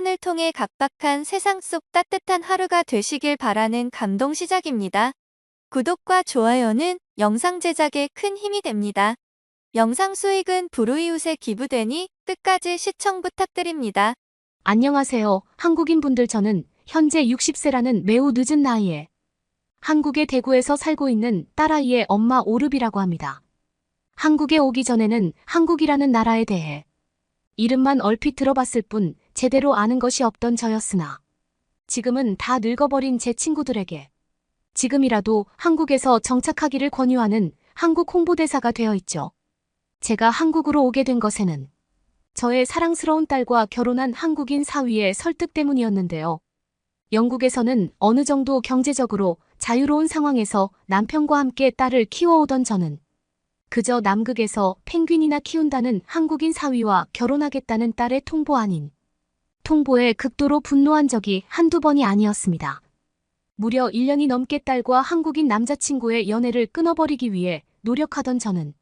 사연을 통해 각박한 세상 속 따뜻한 하루가 되시길 바라는 감동 시작입니다. 구독과 좋아요는 영상 제작에 큰 힘이 됩니다. 영상 수익은 불우이웃에 기부되니 끝까지 시청 부탁드립니다. 안녕하세요, 한국인분들. 저는 현재 60세라는 매우 늦은 나이에 한국의 대구에서 살고 있는 딸아이의 엄마 오르비라고 합니다. 한국에 오기 전에는 한국이라는 나라에 대해 이름만 얼핏 들어봤을 뿐 제대로 아는 것이 없던 저였으나 지금은 다 늙어버린 제 친구들에게 지금이라도 한국에서 정착하기를 권유하는 한국 홍보대사가 되어 있죠. 제가 한국으로 오게 된 것에는 저의 사랑스러운 딸과 결혼한 한국인 사위의 설득 때문이었는데요. 영국에서는 어느 정도 경제적으로 자유로운 상황에서 남편과 함께 딸을 키워오던 저는 그저 남극에서 펭귄이나 키운다는 한국인 사위와 결혼하겠다는 딸의 통보 아닌 통보에 극도로 분노한 적이 한두 번이 아니었습니다. 무려 1년이 넘게 딸과 한국인 남자친구의 연애를 끊어버리기 위해 노력하던 저는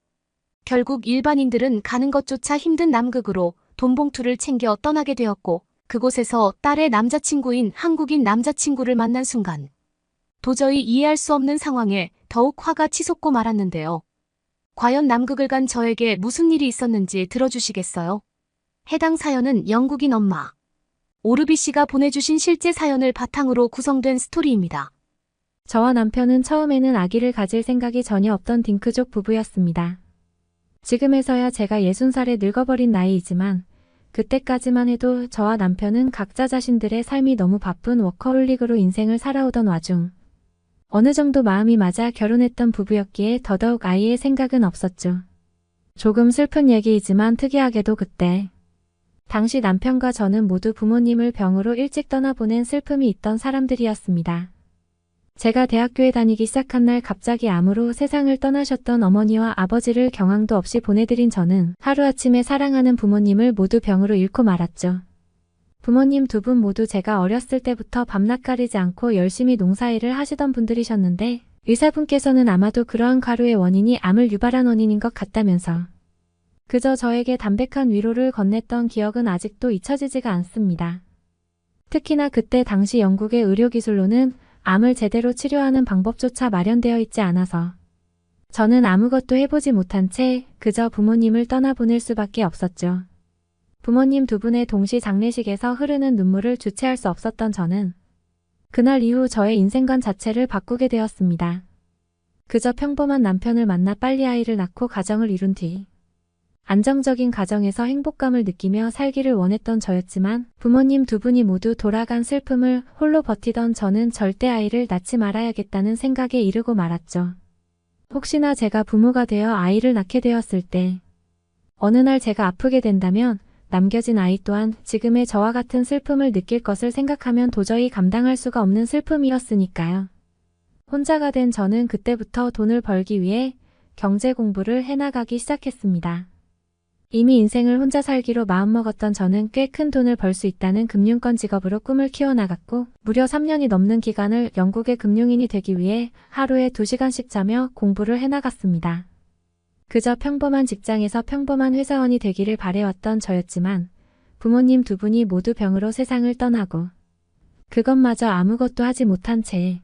결국 일반인들은 가는 것조차 힘든 남극으로 돈봉투를 챙겨 떠나게 되었고, 그곳에서 딸의 남자친구인 한국인 남자친구를 만난 순간 도저히 이해할 수 없는 상황에 더욱 화가 치솟고 말았는데요. 과연 남극을 간 저에게 무슨 일이 있었는지 들어주시겠어요? 해당 사연은 영국인 엄마 오르비 씨가 보내주신 실제 사연을 바탕으로 구성된 스토리입니다. 저와 남편은 처음에는 아기를 가질 생각이 전혀 없던 딩크족 부부였습니다. 지금에서야 제가 60살에 늙어버린 나이이지만 그때까지만 해도 저와 남편은 각자 자신들의 삶이 너무 바쁜 워커홀릭으로 인생을 살아오던 와중 어느 정도 마음이 맞아 결혼했던 부부였기에 더더욱 아이의 생각은 없었죠. 조금 슬픈 얘기이지만 특이하게도 그때 당시 남편과 저는 모두 부모님을 병으로 일찍 떠나보낸 슬픔이 있던 사람들이었습니다. 제가 대학교에 다니기 시작한 날 갑자기 암으로 세상을 떠나셨던 어머니와 아버지를 경황도 없이 보내드린 저는 하루아침에 사랑하는 부모님을 모두 병으로 잃고 말았죠. 부모님 두 분 모두 제가 어렸을 때부터 밤낮 가리지 않고 열심히 농사일을 하시던 분들이셨는데 의사분께서는 아마도 그러한 과로의 원인이 암을 유발한 원인인 것 같다면서 그저 저에게 담백한 위로를 건넸던 기억은 아직도 잊혀지지가 않습니다. 특히나 그때 당시 영국의 의료기술로는 암을 제대로 치료하는 방법조차 마련되어 있지 않아서 저는 아무것도 해보지 못한 채 그저 부모님을 떠나보낼 수밖에 없었죠. 부모님 두 분의 동시 장례식에서 흐르는 눈물을 주체할 수 없었던 저는 그날 이후 저의 인생관 자체를 바꾸게 되었습니다. 그저 평범한 남편을 만나 빨리 아이를 낳고 가정을 이룬 뒤 안정적인 가정에서 행복감을 느끼며 살기를 원했던 저였지만 부모님 두 분이 모두 돌아간 슬픔을 홀로 버티던 저는 절대 아이를 낳지 말아야겠다는 생각에 이르고 말았죠. 혹시나 제가 부모가 되어 아이를 낳게 되었을 때 어느 날 제가 아프게 된다면 남겨진 아이 또한 지금의 저와 같은 슬픔을 느낄 것을 생각하면 도저히 감당할 수가 없는 슬픔이었으니까요. 혼자가 된 저는 그때부터 돈을 벌기 위해 경제 공부를 해나가기 시작했습니다. 이미 인생을 혼자 살기로 마음먹었던 저는 꽤 큰 돈을 벌 수 있다는 금융권 직업으로 꿈을 키워나갔고 무려 3년이 넘는 기간을 영국의 금융인이 되기 위해 하루에 2시간씩 자며 공부를 해나갔습니다. 그저 평범한 직장에서 평범한 회사원이 되기를 바래왔던 저였지만 부모님 두 분이 모두 병으로 세상을 떠나고 그것마저 아무것도 하지 못한 채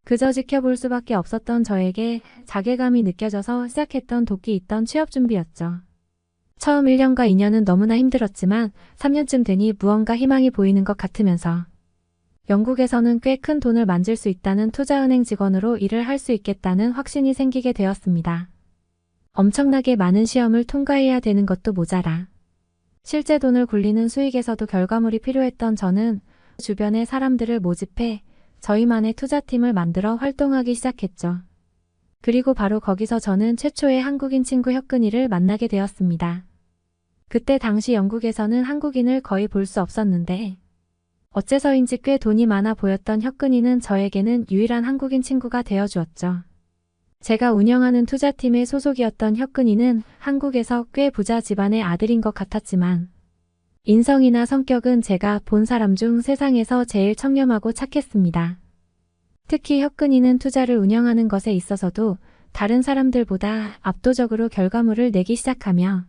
그저 지켜볼 수밖에 없었던 저에게 자괴감이 느껴져서 시작했던 도끼 있던 취업 준비였죠. 처음 1년과 2년은 너무나 힘들었지만 3년쯤 되니 무언가 희망이 보이는 것 같으면서 영국에서는 꽤 큰 돈을 만질 수 있다는 투자은행 직원으로 일을 할 수 있겠다는 확신이 생기게 되었습니다. 엄청나게 많은 시험을 통과해야 되는 것도 모자라 실제 돈을 굴리는 수익에서도 결과물이 필요했던 저는 주변의 사람들을 모집해 저희만의 투자팀을 만들어 활동하기 시작했죠. 그리고 바로 거기서 저는 최초의 한국인 친구 혁근이를 만나게 되었습니다. 그때 당시 영국에서는 한국인을 거의 볼 수 없었는데 어째서인지 꽤 돈이 많아 보였던 혁근이는 저에게는 유일한 한국인 친구가 되어주었죠. 제가 운영하는 투자팀의 소속이었던 혁근이는 한국에서 꽤 부자 집안의 아들인 것 같았지만 인성이나 성격은 제가 본 사람 중 세상에서 제일 청렴하고 착했습니다. 특히 혁근이는 투자를 운영하는 것에 있어서도 다른 사람들보다 압도적으로 결과물을 내기 시작하며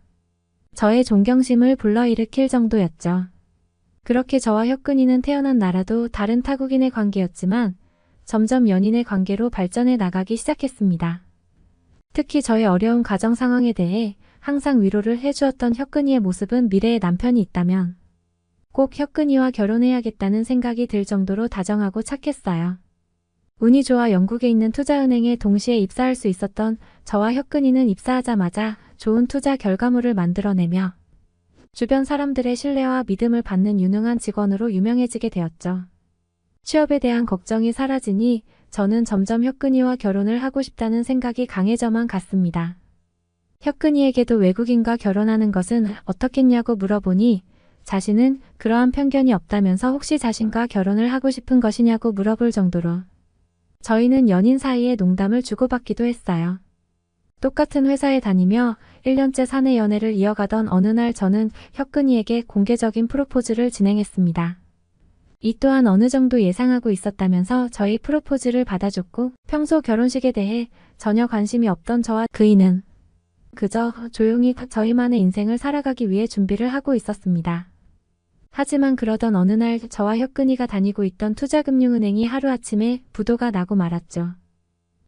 저의 존경심을 불러일으킬 정도였죠. 그렇게 저와 혁근이는 태어난 나라도 다른 타국인의 관계였지만 점점 연인의 관계로 발전해 나가기 시작했습니다. 특히 저의 어려운 가정 상황에 대해 항상 위로를 해주었던 혁근이의 모습은 미래의 남편이 있다면 꼭 혁근이와 결혼해야겠다는 생각이 들 정도로 다정하고 착했어요. 운이 좋아 영국에 있는 투자은행에 동시에 입사할 수 있었던 저와 혁근이는 입사하자마자 좋은 투자 결과물을 만들어내며 주변 사람들의 신뢰와 믿음을 받는 유능한 직원으로 유명해지게 되었죠. 취업에 대한 걱정이 사라지니 저는 점점 혁근이와 결혼을 하고 싶다는 생각이 강해져만 갔습니다. 혁근이에게도 외국인과 결혼하는 것은 어떻겠냐고 물어보니 자신은 그러한 편견이 없다면서 혹시 자신과 결혼을 하고 싶은 것이냐고 물어볼 정도로 저희는 연인 사이에 농담을 주고받기도 했어요. 똑같은 회사에 다니며 1년째 사내 연애를 이어가던 어느 날 저는 혁근이에게 공개적인 프로포즈를 진행했습니다. 이 또한 어느 정도 예상하고 있었다면서 저희 프로포즈를 받아줬고 평소 결혼식에 대해 전혀 관심이 없던 저와 그이는 그저 조용히 저희만의 인생을 살아가기 위해 준비를 하고 있었습니다. 하지만 그러던 어느 날 저와 혁근이가 다니고 있던 투자금융은행이 하루아침에 부도가 나고 말았죠.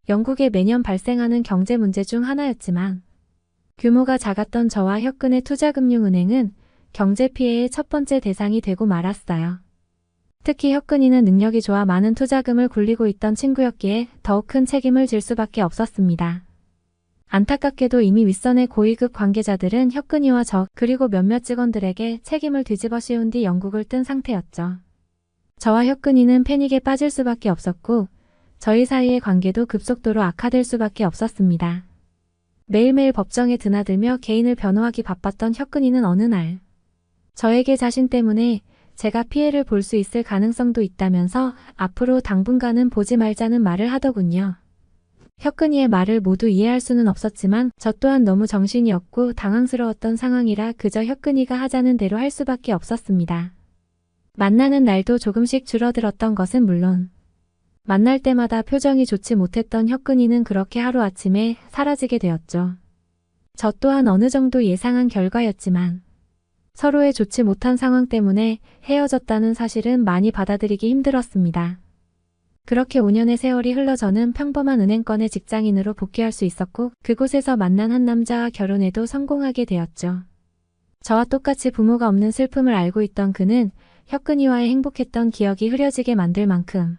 영국에 매년 발생하는 경제 문제 중 하나였지만 규모가 작았던 저와 혁근의 투자금융은행은 경제 피해의 첫 번째 대상이 되고 말았어요. 특히 혁근이는 능력이 좋아 많은 투자금을 굴리고 있던 친구였기에 더욱 큰 책임을 질 수밖에 없었습니다. 안타깝게도 이미 윗선의 고위급 관계자들은 혁근이와 저 그리고 몇몇 직원들에게 책임을 뒤집어 씌운 뒤 영국을 뜬 상태였죠. 저와 혁근이는 패닉에 빠질 수밖에 없었고 저희 사이의 관계도 급속도로 악화될 수밖에 없었습니다. 매일매일 법정에 드나들며 개인을 변호하기 바빴던 혁근이는 어느 날 저에게 자신 때문에 제가 피해를 볼 수 있을 가능성도 있다면서 앞으로 당분간은 보지 말자는 말을 하더군요. 혁근이의 말을 모두 이해할 수는 없었지만 저 또한 너무 정신이 없고 당황스러웠던 상황이라 그저 혁근이가 하자는 대로 할 수밖에 없었습니다. 만나는 날도 조금씩 줄어들었던 것은 물론 만날 때마다 표정이 좋지 못했던 혁근이는 그렇게 하루아침에 사라지게 되었죠. 저 또한 어느 정도 예상한 결과였지만 서로의 좋지 못한 상황 때문에 헤어졌다는 사실은 많이 받아들이기 힘들었습니다. 그렇게 5년의 세월이 흘러 저는 평범한 은행권의 직장인으로 복귀할 수 있었고 그곳에서 만난 한 남자와 결혼에도 성공하게 되었죠. 저와 똑같이 부모가 없는 슬픔을 알고 있던 그는 혁근이와의 행복했던 기억이 흐려지게 만들 만큼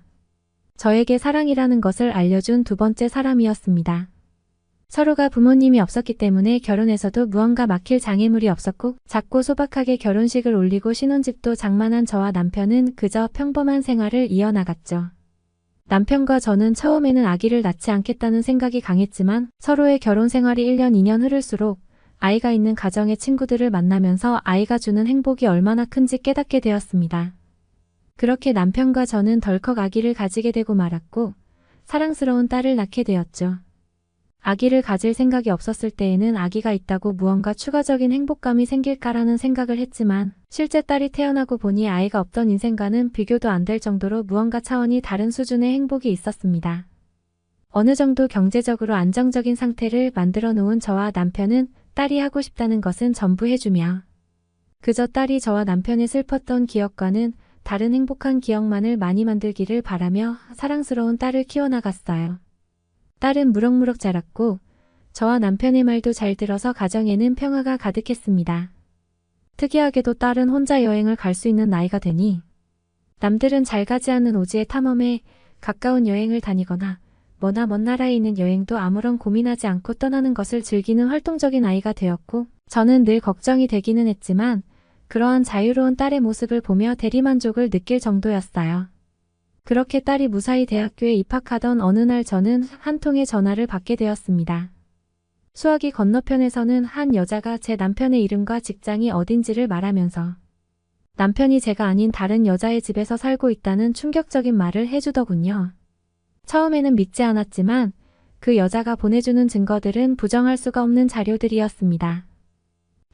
저에게 사랑이라는 것을 알려준 두 번째 사람이었습니다. 서로가 부모님이 없었기 때문에 결혼에서도 무언가 막힐 장애물이 없었고 작고 소박하게 결혼식을 올리고 신혼집도 장만한 저와 남편은 그저 평범한 생활을 이어나갔죠. 남편과 저는 처음에는 아기를 낳지 않겠다는 생각이 강했지만 서로의 결혼 생활이 1년, 2년 흐를수록 아이가 있는 가정의 친구들을 만나면서 아이가 주는 행복이 얼마나 큰지 깨닫게 되었습니다. 그렇게 남편과 저는 덜컥 아기를 가지게 되고 말았고 사랑스러운 딸을 낳게 되었죠. 아기를 가질 생각이 없었을 때에는 아기가 있다고 무언가 추가적인 행복감이 생길까라는 생각을 했지만 실제 딸이 태어나고 보니 아이가 없던 인생과는 비교도 안 될 정도로 무언가 차원이 다른 수준의 행복이 있었습니다. 어느 정도 경제적으로 안정적인 상태를 만들어 놓은 저와 남편은 딸이 하고 싶다는 것은 전부 해주며 그저 딸이 저와 남편의 슬펐던 기억과는 다른 행복한 기억만을 많이 만들기를 바라며 사랑스러운 딸을 키워나갔어요. 딸은 무럭무럭 자랐고 저와 남편의 말도 잘 들어서 가정에는 평화가 가득했습니다. 특이하게도 딸은 혼자 여행을 갈 수 있는 나이가 되니 남들은 잘 가지 않는 오지의 탐험에 가까운 여행을 다니거나 머나 먼 나라에 있는 여행도 아무런 고민하지 않고 떠나는 것을 즐기는 활동적인 아이가 되었고 저는 늘 걱정이 되기는 했지만 그러한 자유로운 딸의 모습을 보며 대리만족을 느낄 정도였어요. 그렇게 딸이 무사히 대학교에 입학하던 어느 날 저는 한 통의 전화를 받게 되었습니다. 수화기 건너편에서는 한 여자가 제 남편의 이름과 직장이 어딘지를 말하면서 남편이 제가 아닌 다른 여자의 집에서 살고 있다는 충격적인 말을 해주더군요. 처음에는 믿지 않았지만 그 여자가 보내주는 증거들은 부정할 수가 없는 자료들이었습니다.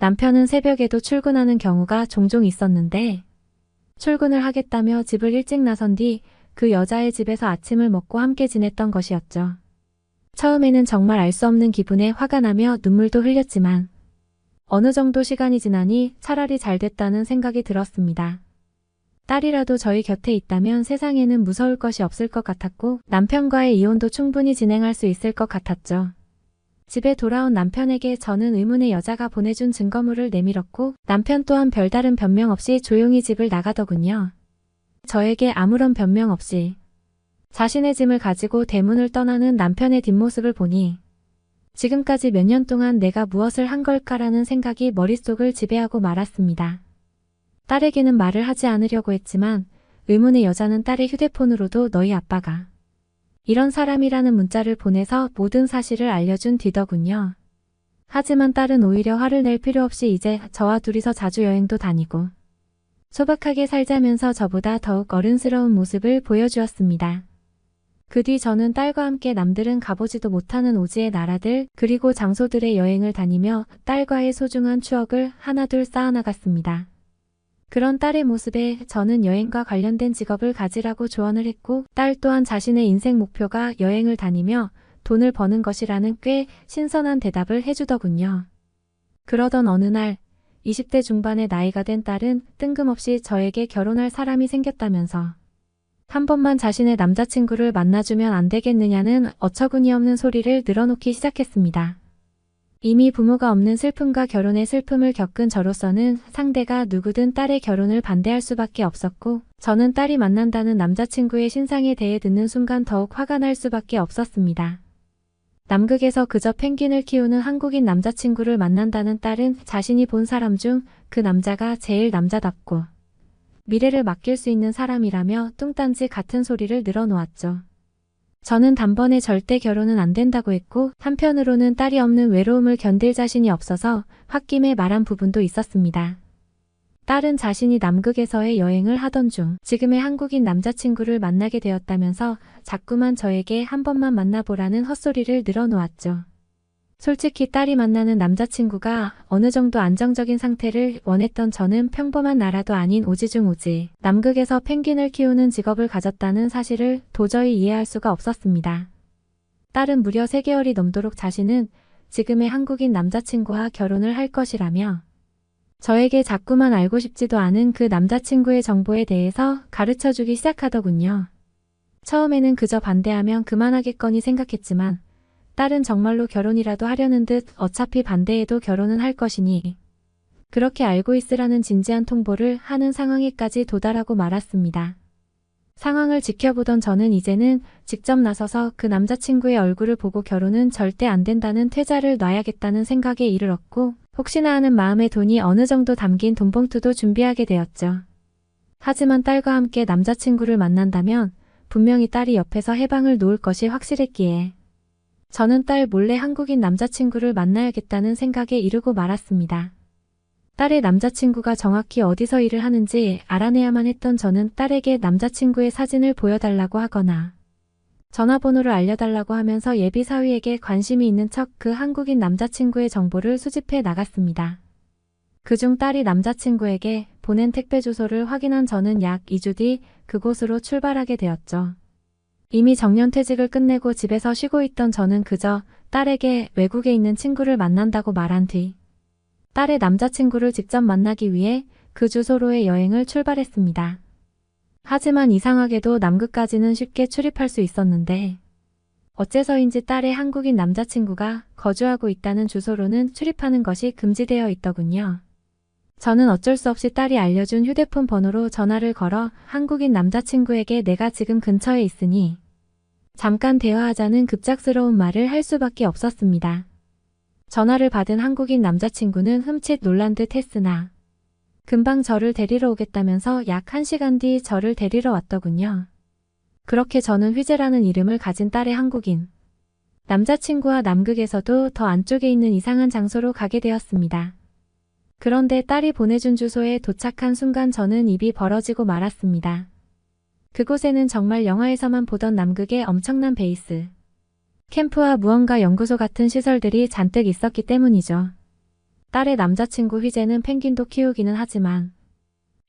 남편은 새벽에도 출근하는 경우가 종종 있었는데 출근을 하겠다며 집을 일찍 나선 뒤 그 여자의 집에서 아침을 먹고 함께 지냈던 것이었죠. 처음에는 정말 알 수 없는 기분에 화가 나며 눈물도 흘렸지만 어느 정도 시간이 지나니 차라리 잘 됐다는 생각이 들었습니다. 딸이라도 저희 곁에 있다면 세상에는 무서울 것이 없을 것 같았고 남편과의 이혼도 충분히 진행할 수 있을 것 같았죠. 집에 돌아온 남편에게 저는 의문의 여자가 보내준 증거물을 내밀었고 남편 또한 별다른 변명 없이 조용히 집을 나가더군요. 저에게 아무런 변명 없이 자신의 짐을 가지고 대문을 떠나는 남편의 뒷모습을 보니 지금까지 몇 년 동안 내가 무엇을 한 걸까라는 생각이 머릿속을 지배하고 말았습니다. 딸에게는 말을 하지 않으려고 했지만 의문의 여자는 딸의 휴대폰으로도 너희 아빠가 이런 사람이라는 문자를 보내서 모든 사실을 알려준 뒤더군요. 하지만 딸은 오히려 화를 낼 필요 없이 이제 저와 둘이서 자주 여행도 다니고 소박하게 살자면서 저보다 더욱 어른스러운 모습을 보여주었습니다. 그 뒤 저는 딸과 함께 남들은 가보지도 못하는 오지의 나라들 그리고 장소들의 여행을 다니며 딸과의 소중한 추억을 하나둘 쌓아나갔습니다. 그런 딸의 모습에 저는 여행과 관련된 직업을 가지라고 조언을 했고 딸 또한 자신의 인생 목표가 여행을 다니며 돈을 버는 것이라는 꽤 신선한 대답을 해주더군요. 그러던 어느 날 20대 중반의 나이가 된 딸은 뜬금없이 저에게 결혼할 사람이 생겼다면서 한 번만 자신의 남자친구를 만나주면 안 되겠느냐는 어처구니없는 소리를 늘어놓기 시작했습니다. 이미 부모가 없는 슬픔과 결혼의 슬픔을 겪은 저로서는 상대가 누구든 딸의 결혼을 반대할 수밖에 없었고 저는 딸이 만난다는 남자친구의 신상에 대해 듣는 순간 더욱 화가 날 수밖에 없었습니다. 남극에서 그저 펭귄을 키우는 한국인 남자친구를 만난다는 딸은 자신이 본 사람 중 그 남자가 제일 남자답고 미래를 맡길 수 있는 사람이라며 뚱딴지 같은 소리를 늘어놓았죠. 저는 단번에 절대 결혼은 안 된다고 했고 한편으로는 딸이 없는 외로움을 견딜 자신이 없어서 홧김에 말한 부분도 있었습니다. 딸은 자신이 남극에서의 여행을 하던 중 지금의 한국인 남자친구를 만나게 되었다면서 자꾸만 저에게 한 번만 만나보라는 헛소리를 늘어놓았죠. 솔직히 딸이 만나는 남자친구가 어느 정도 안정적인 상태를 원했던 저는 평범한 나라도 아닌 오지 중 오지, 남극에서 펭귄을 키우는 직업을 가졌다는 사실을 도저히 이해할 수가 없었습니다. 딸은 무려 3개월이 넘도록 자신은 지금의 한국인 남자친구와 결혼을 할 것이라며 저에게 자꾸만 알고 싶지도 않은 그 남자친구의 정보에 대해서 가르쳐주기 시작하더군요. 처음에는 그저 반대하면 그만하겠거니 생각했지만 딸은 정말로 결혼이라도 하려는 듯 어차피 반대해도 결혼은 할 것이니 그렇게 알고 있으라는 진지한 통보를 하는 상황에까지 도달하고 말았습니다. 상황을 지켜보던 저는 이제는 직접 나서서 그 남자친구의 얼굴을 보고 결혼은 절대 안 된다는 퇴짜를 놔야겠다는 생각에 이르렀고 혹시나 하는 마음에 돈이 어느 정도 담긴 돈봉투도 준비하게 되었죠. 하지만 딸과 함께 남자친구를 만난다면 분명히 딸이 옆에서 해방을 놓을 것이 확실했기에 저는 딸 몰래 한국인 남자친구를 만나야겠다는 생각에 이르고 말았습니다. 딸의 남자친구가 정확히 어디서 일을 하는지 알아내야만 했던 저는 딸에게 남자친구의 사진을 보여달라고 하거나 전화번호를 알려달라고 하면서 예비 사위에게 관심이 있는 척 그 한국인 남자친구의 정보를 수집해 나갔습니다. 그중 딸이 남자친구에게 보낸 택배 주소를 확인한 저는 약 2주 뒤 그곳으로 출발하게 되었죠. 이미 정년퇴직을 끝내고 집에서 쉬고 있던 저는 그저 딸에게 외국에 있는 친구를 만난다고 말한 뒤 딸의 남자친구를 직접 만나기 위해 그 주소로의 여행을 출발했습니다. 하지만 이상하게도 남극까지는 쉽게 출입할 수 있었는데 어째서인지 딸의 한국인 남자친구가 거주하고 있다는 주소로는 출입하는 것이 금지되어 있더군요. 저는 어쩔 수 없이 딸이 알려준 휴대폰 번호로 전화를 걸어 한국인 남자친구에게 내가 지금 근처에 있으니 잠깐 대화하자는 급작스러운 말을 할 수밖에 없었습니다. 전화를 받은 한국인 남자친구는 흠칫 놀란 듯 했으나 금방 저를 데리러 오겠다면서 약 1시간 뒤 저를 데리러 왔더군요. 그렇게 저는 휘재라는 이름을 가진 딸의 한국인 남자친구와 남극에서도 더 안쪽에 있는 이상한 장소로 가게 되었습니다. 그런데 딸이 보내준 주소에 도착한 순간 저는 입이 벌어지고 말았습니다. 그곳에는 정말 영화에서만 보던 남극의 엄청난 베이스, 캠프와 무언가 연구소 같은 시설들이 잔뜩 있었기 때문이죠. 딸의 남자친구 휘재는 펭귄도 키우기는 하지만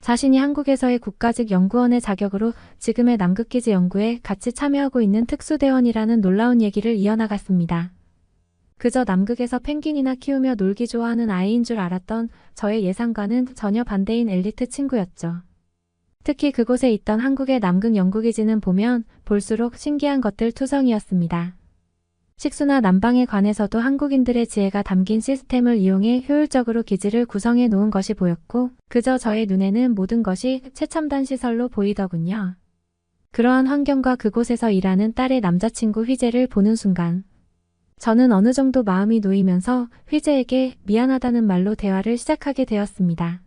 자신이 한국에서의 국가직 연구원의 자격으로 지금의 남극기지 연구에 같이 참여하고 있는 특수대원이라는 놀라운 얘기를 이어나갔습니다. 그저 남극에서 펭귄이나 키우며 놀기 좋아하는 아이인 줄 알았던 저의 예상과는 전혀 반대인 엘리트 친구였죠. 특히 그곳에 있던 한국의 남극 연구기지는 보면 볼수록 신기한 것들 투성이었습니다. 식수나 난방에 관해서도 한국인들의 지혜가 담긴 시스템을 이용해 효율적으로 기지를 구성해 놓은 것이 보였고 그저 저의 눈에는 모든 것이 최첨단 시설로 보이더군요. 그러한 환경과 그곳에서 일하는 딸의 남자친구 휘재를 보는 순간 저는 어느 정도 마음이 놓이면서 휘재에게 미안하다는 말로 대화를 시작하게 되었습니다.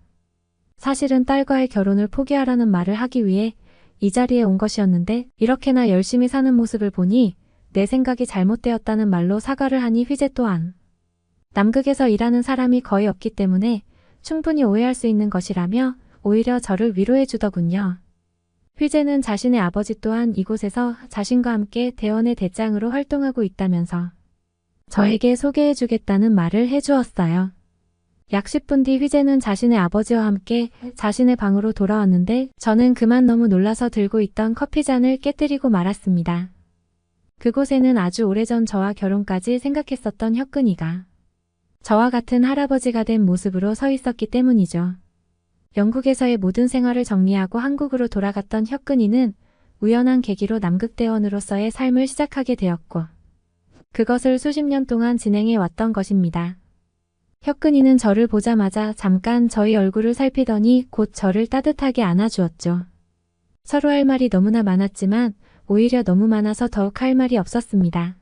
사실은 딸과의 결혼을 포기하라는 말을 하기 위해 이 자리에 온 것이었는데 이렇게나 열심히 사는 모습을 보니 내 생각이 잘못되었다는 말로 사과를 하니 휘재 또한 남극에서 일하는 사람이 거의 없기 때문에 충분히 오해할 수 있는 것이라며 오히려 저를 위로해 주더군요. 휘재는 자신의 아버지 또한 이곳에서 자신과 함께 대원의 대장으로 활동하고 있다면서 저에게 소개해 주겠다는 말을 해주었어요. 약 10분 뒤 휘재는 자신의 아버지와 함께 자신의 방으로 돌아왔는데 저는 그만 너무 놀라서 들고 있던 커피잔을 깨뜨리고 말았습니다. 그곳에는 아주 오래전 저와 결혼까지 생각했었던 혁근이가 저와 같은 할아버지가 된 모습으로 서 있었기 때문이죠. 영국에서의 모든 생활을 정리하고 한국으로 돌아갔던 혁근이는 우연한 계기로 남극대원으로서의 삶을 시작하게 되었고 그것을 수십 년 동안 진행해 왔던 것입니다. 혁근이는 저를 보자마자 잠깐 저희 얼굴을 살피더니 곧 저를 따뜻하게 안아주었죠. 서로 할 말이 너무나 많았지만 오히려 너무 많아서 더욱 할 말이 없었습니다.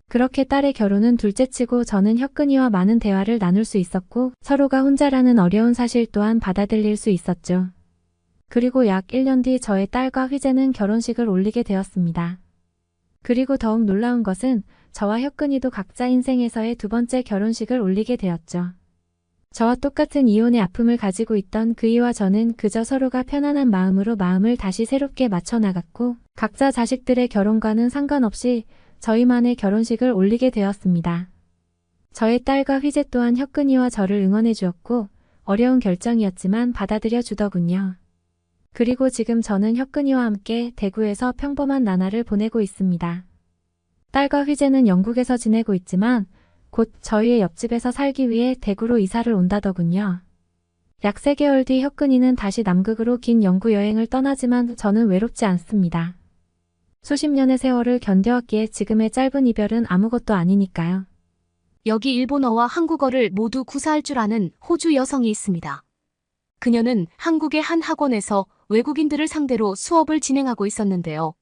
그렇게 딸의 결혼은 둘째치고 저는 혁근이와 많은 대화를 나눌 수 있었고 서로가 혼자라는 어려운 사실 또한 받아들일 수 있었죠. 그리고 약 1년 뒤 저의 딸과 휘재는 결혼식을 올리게 되었습니다. 그리고 더욱 놀라운 것은 저와 혁근이도 각자 인생에서의 두 번째 결혼식을 올리게 되었죠. 저와 똑같은 이혼의 아픔을 가지고 있던 그이와 저는 그저 서로가 편안한 마음으로 마음을 다시 새롭게 맞춰 나갔고 각자 자식들의 결혼과는 상관없이 저희만의 결혼식을 올리게 되었습니다. 저의 딸과 휘재 또한 혁근이와 저를 응원해 주었고 어려운 결정이었지만 받아들여 주더군요. 그리고 지금 저는 혁근이와 함께 대구에서 평범한 나날을 보내고 있습니다. 딸과 휘재는 영국에서 지내고 있지만 곧 저희의 옆집에서 살기 위해 대구로 이사를 온다더군요. 약 3개월 뒤 혁근이는 다시 남극으로 긴 연구 여행을 떠나지만 저는 외롭지 않습니다. 수십 년의 세월을 견뎌왔기에 지금의 짧은 이별은 아무것도 아니니까요. 여기 일본어와 한국어를 모두 구사할 줄 아는 호주 여성이 있습니다. 그녀는 한국의 한 학원에서 외국인들을 상대로 수업을 진행하고 있었는데요.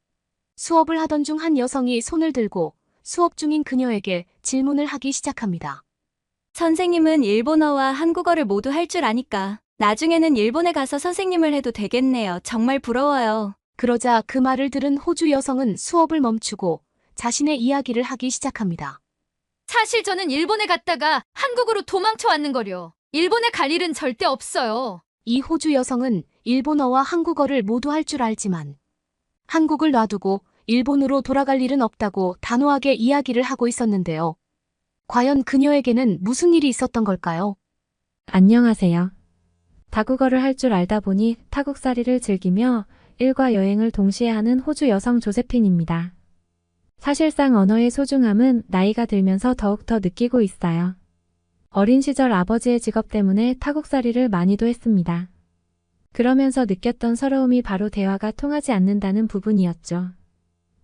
수업을 하던 중 한 여성이 손을 들고 수업 중인 그녀에게 질문을 하기 시작합니다. 선생님은 일본어와 한국어를 모두 할 줄 아니까 나중에는 일본에 가서 선생님을 해도 되겠네요. 정말 부러워요. 그러자 그 말을 들은 호주 여성은 수업을 멈추고 자신의 이야기를 하기 시작합니다. 사실 저는 일본에 갔다가 한국으로 도망쳐 왔는 거려. 일본에 갈 일은 절대 없어요. 이 호주 여성은 일본어와 한국어를 모두 할 줄 알지만 한국을 놔두고 일본으로 돌아갈 일은 없다고 단호하게 이야기를 하고 있었는데요. 과연 그녀에게는 무슨 일이 있었던 걸까요? 안녕하세요. 다국어를 할 줄 알다 보니 타국살이를 즐기며 일과 여행을 동시에 하는 호주 여성 조세핀입니다. 사실상 언어의 소중함은 나이가 들면서 더욱더 느끼고 있어요. 어린 시절 아버지의 직업 때문에 타국살이를 많이도 했습니다. 그러면서 느꼈던 서러움이 바로 대화가 통하지 않는다는 부분이었죠.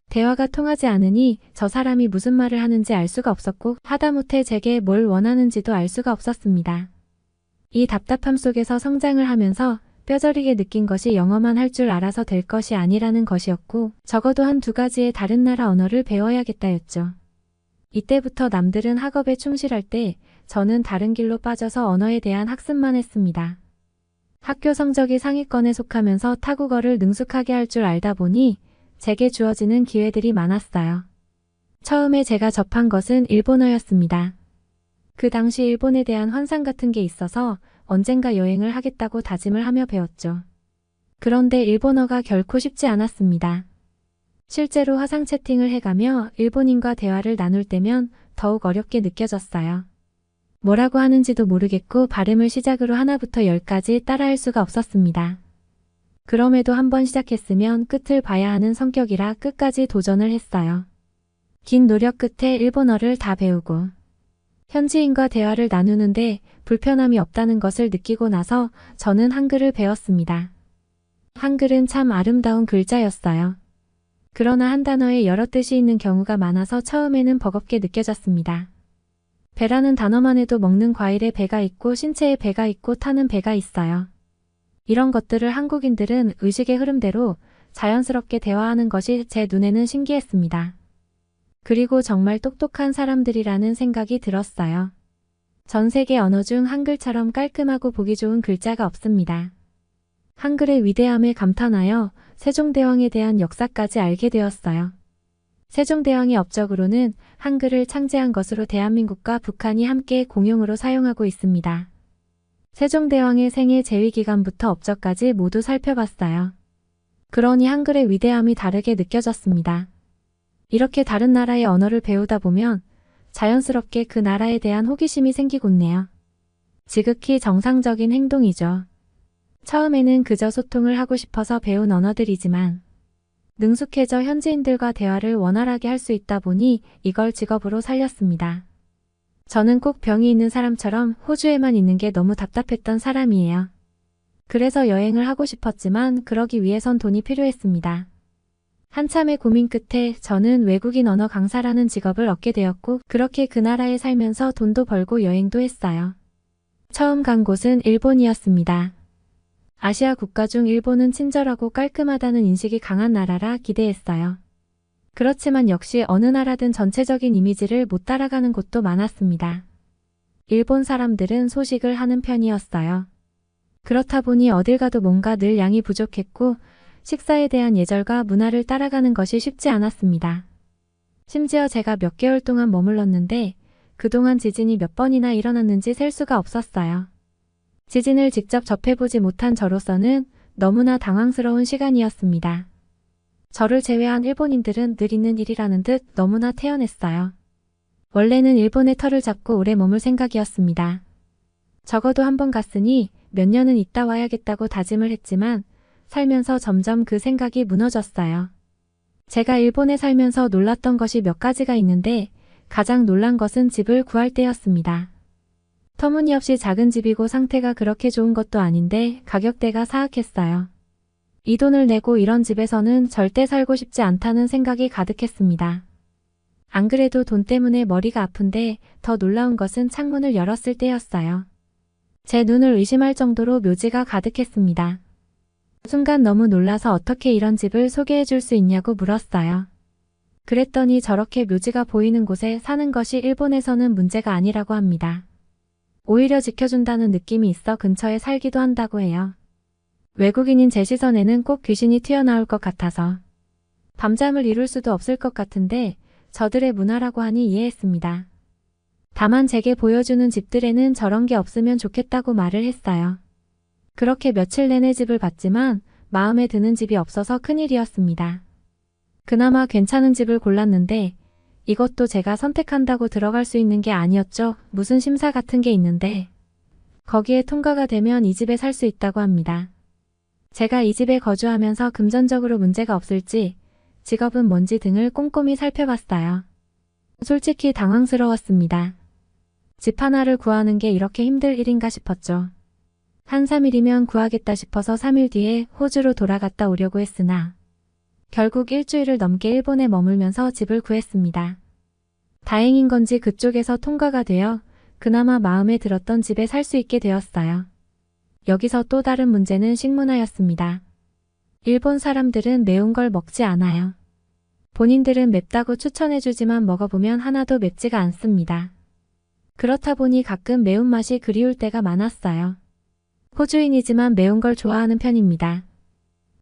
대화가 통하지 않으니 저 사람이 무슨 말을 하는지 알 수가 없었고 하다못해 제게 뭘 원하는지도 알 수가 없었습니다. 이 답답함 속에서 성장을 하면서 뼈저리게 느낀 것이 영어만 할 줄 알아서 될 것이 아니라는 것이었고 적어도 1-2가지의 다른 나라 언어를 배워야겠다였죠. 이때부터 남들은 학업에 충실할 때 저는 다른 길로 빠져서 언어에 대한 학습만 했습니다. 학교 성적이 상위권에 속하면서 타국어를 능숙하게 할 줄 알다 보니 제게 주어지는 기회들이 많았어요. 처음에 제가 접한 것은 일본어였습니다. 그 당시 일본에 대한 환상 같은 게 있어서 언젠가 여행을 하겠다고 다짐을 하며 배웠죠. 그런데 일본어가 결코 쉽지 않았습니다. 실제로 화상 채팅을 해가며 일본인과 대화를 나눌 때면 더욱 어렵게 느껴졌어요. 뭐라고 하는지도 모르겠고 발음을 시작으로 하나부터 10까지 따라할 수가 없었습니다. 그럼에도 한번 시작했으면 끝을 봐야 하는 성격이라 끝까지 도전을 했어요. 긴 노력 끝에 일본어를 다 배우고 현지인과 대화를 나누는데 불편함이 없다는 것을 느끼고 나서 저는 한글을 배웠습니다. 한글은 참 아름다운 글자였어요. 그러나 한 단어에 여러 뜻이 있는 경우가 많아서 처음에는 버겁게 느껴졌습니다. 배라는 단어만 해도 먹는 과일에 배가 있고 신체에 배가 있고 타는 배가 있어요. 이런 것들을 한국인들은 의식의 흐름대로 자연스럽게 대화하는 것이 제 눈에는 신기했습니다. 그리고 정말 똑똑한 사람들이라는 생각이 들었어요. 전 세계 언어 중 한글처럼 깔끔하고 보기 좋은 글자가 없습니다. 한글의 위대함에 감탄하여 세종대왕에 대한 역사까지 알게 되었어요. 세종대왕의 업적으로는 한글을 창제한 것으로 대한민국과 북한이 함께 공용으로 사용하고 있습니다. 세종대왕의 생애 재위기간부터 업적까지 모두 살펴봤어요. 그러니 한글의 위대함이 다르게 느껴졌습니다. 이렇게 다른 나라의 언어를 배우다 보면 자연스럽게 그 나라에 대한 호기심이 생기곤 해요. 지극히 정상적인 행동이죠. 처음에는 그저 소통을 하고 싶어서 배운 언어들이지만 능숙해져 현지인들과 대화를 원활하게 할 수 있다 보니 이걸 직업으로 살렸습니다. 저는 꼭 병이 있는 사람처럼 호주에만 있는 게 너무 답답했던 사람이에요. 그래서 여행을 하고 싶었지만 그러기 위해선 돈이 필요했습니다. 한참의 고민 끝에 저는 외국인 언어 강사라는 직업을 얻게 되었고 그렇게 그 나라에 살면서 돈도 벌고 여행도 했어요. 처음 간 곳은 일본이었습니다. 아시아 국가 중 일본은 친절하고 깔끔하다는 인식이 강한 나라라 기대했어요. 그렇지만 역시 어느 나라든 전체적인 이미지를 못 따라가는 곳도 많았습니다. 일본 사람들은 소식을 하는 편이었어요. 그렇다 보니 어딜 가도 뭔가 늘 양이 부족했고 식사에 대한 예절과 문화를 따라가는 것이 쉽지 않았습니다. 심지어 제가 몇 개월 동안 머물렀는데 그동안 지진이 몇 번이나 일어났는지 셀 수가 없었어요. 지진을 직접 접해보지 못한 저로서는 너무나 당황스러운 시간이었습니다. 저를 제외한 일본인들은 늘 있는 일이라는 듯 너무나 태연했어요. 원래는 일본의 터를 잡고 오래 머물 생각이었습니다. 적어도 한 번 갔으니 몇 년은 있다 와야겠다고 다짐을 했지만 살면서 점점 그 생각이 무너졌어요. 제가 일본에 살면서 놀랐던 것이 몇 가지가 있는데 가장 놀란 것은 집을 구할 때였습니다. 터무니없이 작은 집이고 상태가 그렇게 좋은 것도 아닌데 가격대가 사악했어요. 이 돈을 내고 이런 집에서는 절대 살고 싶지 않다는 생각이 가득했습니다. 안 그래도 돈 때문에 머리가 아픈데 더 놀라운 것은 창문을 열었을 때였어요. 제 눈을 의심할 정도로 묘지가 가득했습니다. 순간 너무 놀라서 어떻게 이런 집을 소개해 줄 수 있냐고 물었어요. 그랬더니 저렇게 묘지가 보이는 곳에 사는 것이 일본에서는 문제가 아니라고 합니다. 오히려 지켜준다는 느낌이 있어 근처에 살기도 한다고 해요. 외국인인 제 시선에는 꼭 귀신이 튀어나올 것 같아서 밤잠을 이룰 수도 없을 것 같은데 저들의 문화라고 하니 이해했습니다. 다만 제게 보여주는 집들에는 저런 게 없으면 좋겠다고 말을 했어요. 그렇게 며칠 내내 집을 봤지만 마음에 드는 집이 없어서 큰일이었습니다. 그나마 괜찮은 집을 골랐는데 이것도 제가 선택한다고 들어갈 수 있는 게 아니었죠. 무슨 심사 같은 게 있는데 거기에 통과가 되면 이 집에 살 수 있다고 합니다. 제가 이 집에 거주하면서 금전적으로 문제가 없을지 직업은 뭔지 등을 꼼꼼히 살펴봤어요. 솔직히 당황스러웠습니다. 집 하나를 구하는 게 이렇게 힘들 일인가 싶었죠. 한 3일이면 구하겠다 싶어서 3일 뒤에 호주로 돌아갔다 오려고 했으나 결국 일주일을 넘게 일본에 머물면서 집을 구했습니다. 다행인 건지 그쪽에서 통과가 되어 그나마 마음에 들었던 집에 살 수 있게 되었어요. 여기서 또 다른 문제는 식문화였습니다. 일본 사람들은 매운 걸 먹지 않아요. 본인들은 맵다고 추천해주지만 먹어보면 하나도 맵지가 않습니다. 그렇다 보니 가끔 매운맛이 그리울 때가 많았어요. 호주인이지만 매운 걸 좋아하는 편입니다.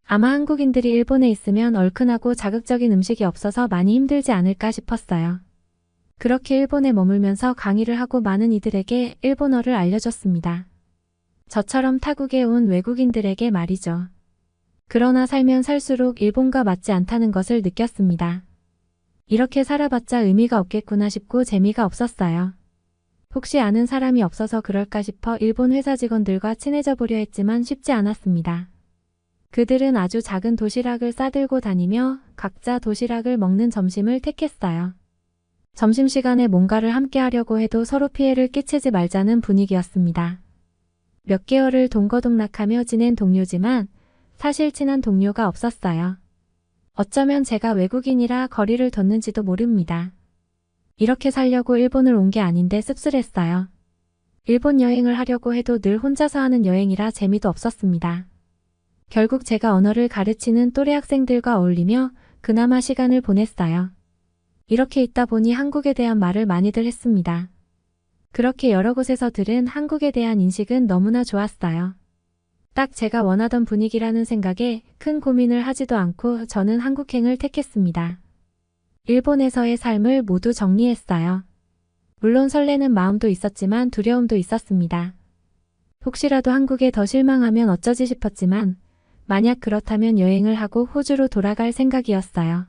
아마 한국인들이 일본에 있으면 얼큰하고 자극적인 음식이 없어서 많이 힘들지 않을까 싶었어요. 그렇게 일본에 머물면서 강의를 하고 많은 이들에게 일본어를 알려줬습니다. 저처럼 타국에 온 외국인들에게 말이죠. 그러나 살면 살수록 일본과 맞지 않다는 것을 느꼈습니다. 이렇게 살아봤자 의미가 없겠구나 싶고 재미가 없었어요. 혹시 아는 사람이 없어서 그럴까 싶어 일본 회사 직원들과 친해져 보려 했지만 쉽지 않았습니다. 그들은 아주 작은 도시락을 싸들고 다니며 각자 도시락을 먹는 점심을 택했어요. 점심시간에 뭔가를 함께 하려고 해도 서로 피해를 끼치지 말자는 분위기였습니다. 몇 개월을 동거동락하며 지낸 동료지만 사실 친한 동료가 없었어요. 어쩌면 제가 외국인이라 거리를 뒀는지도 모릅니다. 이렇게 살려고 일본을 온 게 아닌데 씁쓸했어요. 일본 여행을 하려고 해도 늘 혼자서 하는 여행이라 재미도 없었습니다. 결국 제가 언어를 가르치는 또래 학생들과 어울리며 그나마 시간을 보냈어요. 이렇게 있다 보니 한국에 대한 말을 많이들 했습니다. 그렇게 여러 곳에서 들은 한국에 대한 인식은 너무나 좋았어요. 딱 제가 원하던 분위기라는 생각에 큰 고민을 하지도 않고 저는 한국행을 택했습니다. 일본에서의 삶을 모두 정리했어요. 물론 설레는 마음도 있었지만 두려움도 있었습니다. 혹시라도 한국에 더 실망하면 어쩌지 싶었지만 만약 그렇다면 여행을 하고 호주로 돌아갈 생각이었어요.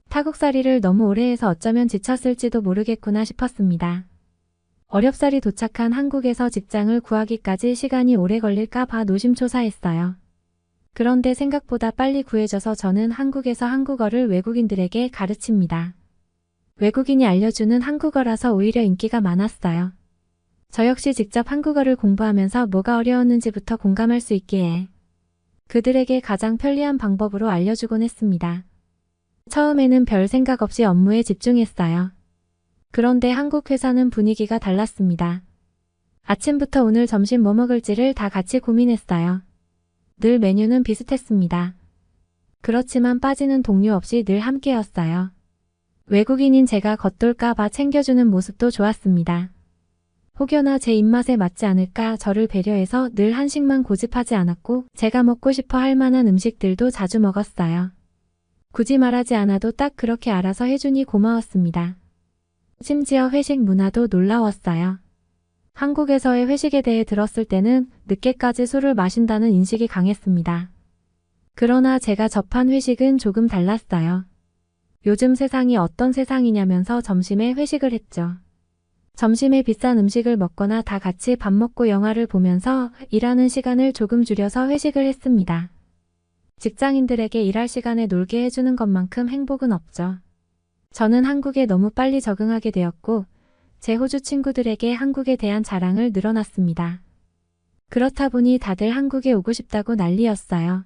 타국살이를 너무 오래 해서 어쩌면 지쳤을지도 모르겠구나 싶었습니다. 어렵사리 도착한 한국에서 직장을 구하기까지 시간이 오래 걸릴까 봐 노심초사했어요. 그런데 생각보다 빨리 구해져서 저는 한국에서 한국어를 외국인들에게 가르칩니다. 외국인이 알려주는 한국어라서 오히려 인기가 많았어요. 저 역시 직접 한국어를 공부하면서 뭐가 어려웠는지부터 공감할 수 있기에 그들에게 가장 편리한 방법으로 알려주곤 했습니다. 처음에는 별 생각 없이 업무에 집중했어요. 그런데 한국 회사는 분위기가 달랐습니다. 아침부터 오늘 점심 뭐 먹을지를 다 같이 고민했어요. 늘 메뉴는 비슷했습니다. 그렇지만 빠지는 동료 없이 늘 함께였어요. 외국인인 제가 겉돌까봐 챙겨주는 모습도 좋았습니다. 혹여나 제 입맛에 맞지 않을까 저를 배려해서 늘 한식만 고집하지 않았고 제가 먹고 싶어 할 만한 음식들도 자주 먹었어요. 굳이 말하지 않아도 딱 그렇게 알아서 해주니 고마웠습니다. 심지어 회식 문화도 놀라웠어요. 한국에서의 회식에 대해 들었을 때는 늦게까지 술을 마신다는 인식이 강했습니다. 그러나 제가 접한 회식은 조금 달랐어요. 요즘 세상이 어떤 세상이냐면서 점심에 회식을 했죠. 점심에 비싼 음식을 먹거나 다 같이 밥 먹고 영화를 보면서 일하는 시간을 조금 줄여서 회식을 했습니다. 직장인들에게 일할 시간에 놀게 해주는 것만큼 행복은 없죠. 저는 한국에 너무 빨리 적응하게 되었고 제 호주 친구들에게 한국에 대한 자랑을 늘어놨습니다. 그렇다 보니 다들 한국에 오고 싶다고 난리였어요.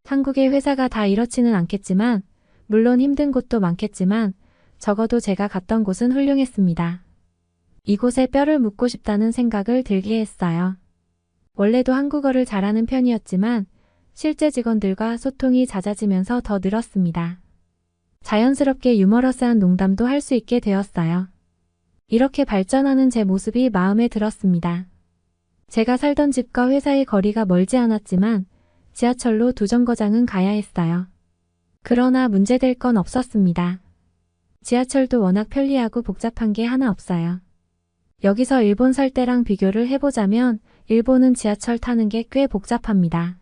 한국의 회사가 다 이렇지는 않겠지만 물론 힘든 곳도 많겠지만 적어도 제가 갔던 곳은 훌륭했습니다. 이곳에 뼈를 묻고 싶다는 생각을 들게 했어요. 원래도 한국어를 잘하는 편이었지만 실제 직원들과 소통이 잦아지면서 더 늘었습니다. 자연스럽게 유머러스한 농담도 할 수 있게 되었어요. 이렇게 발전하는 제 모습이 마음에 들었습니다. 제가 살던 집과 회사의 거리가 멀지 않았지만 지하철로 2정거장은 가야 했어요. 그러나 문제될 건 없었습니다. 지하철도 워낙 편리하고 복잡한 게 하나 없어요. 여기서 일본 살 때랑 비교를 해보자면 일본은 지하철 타는 게 꽤 복잡합니다.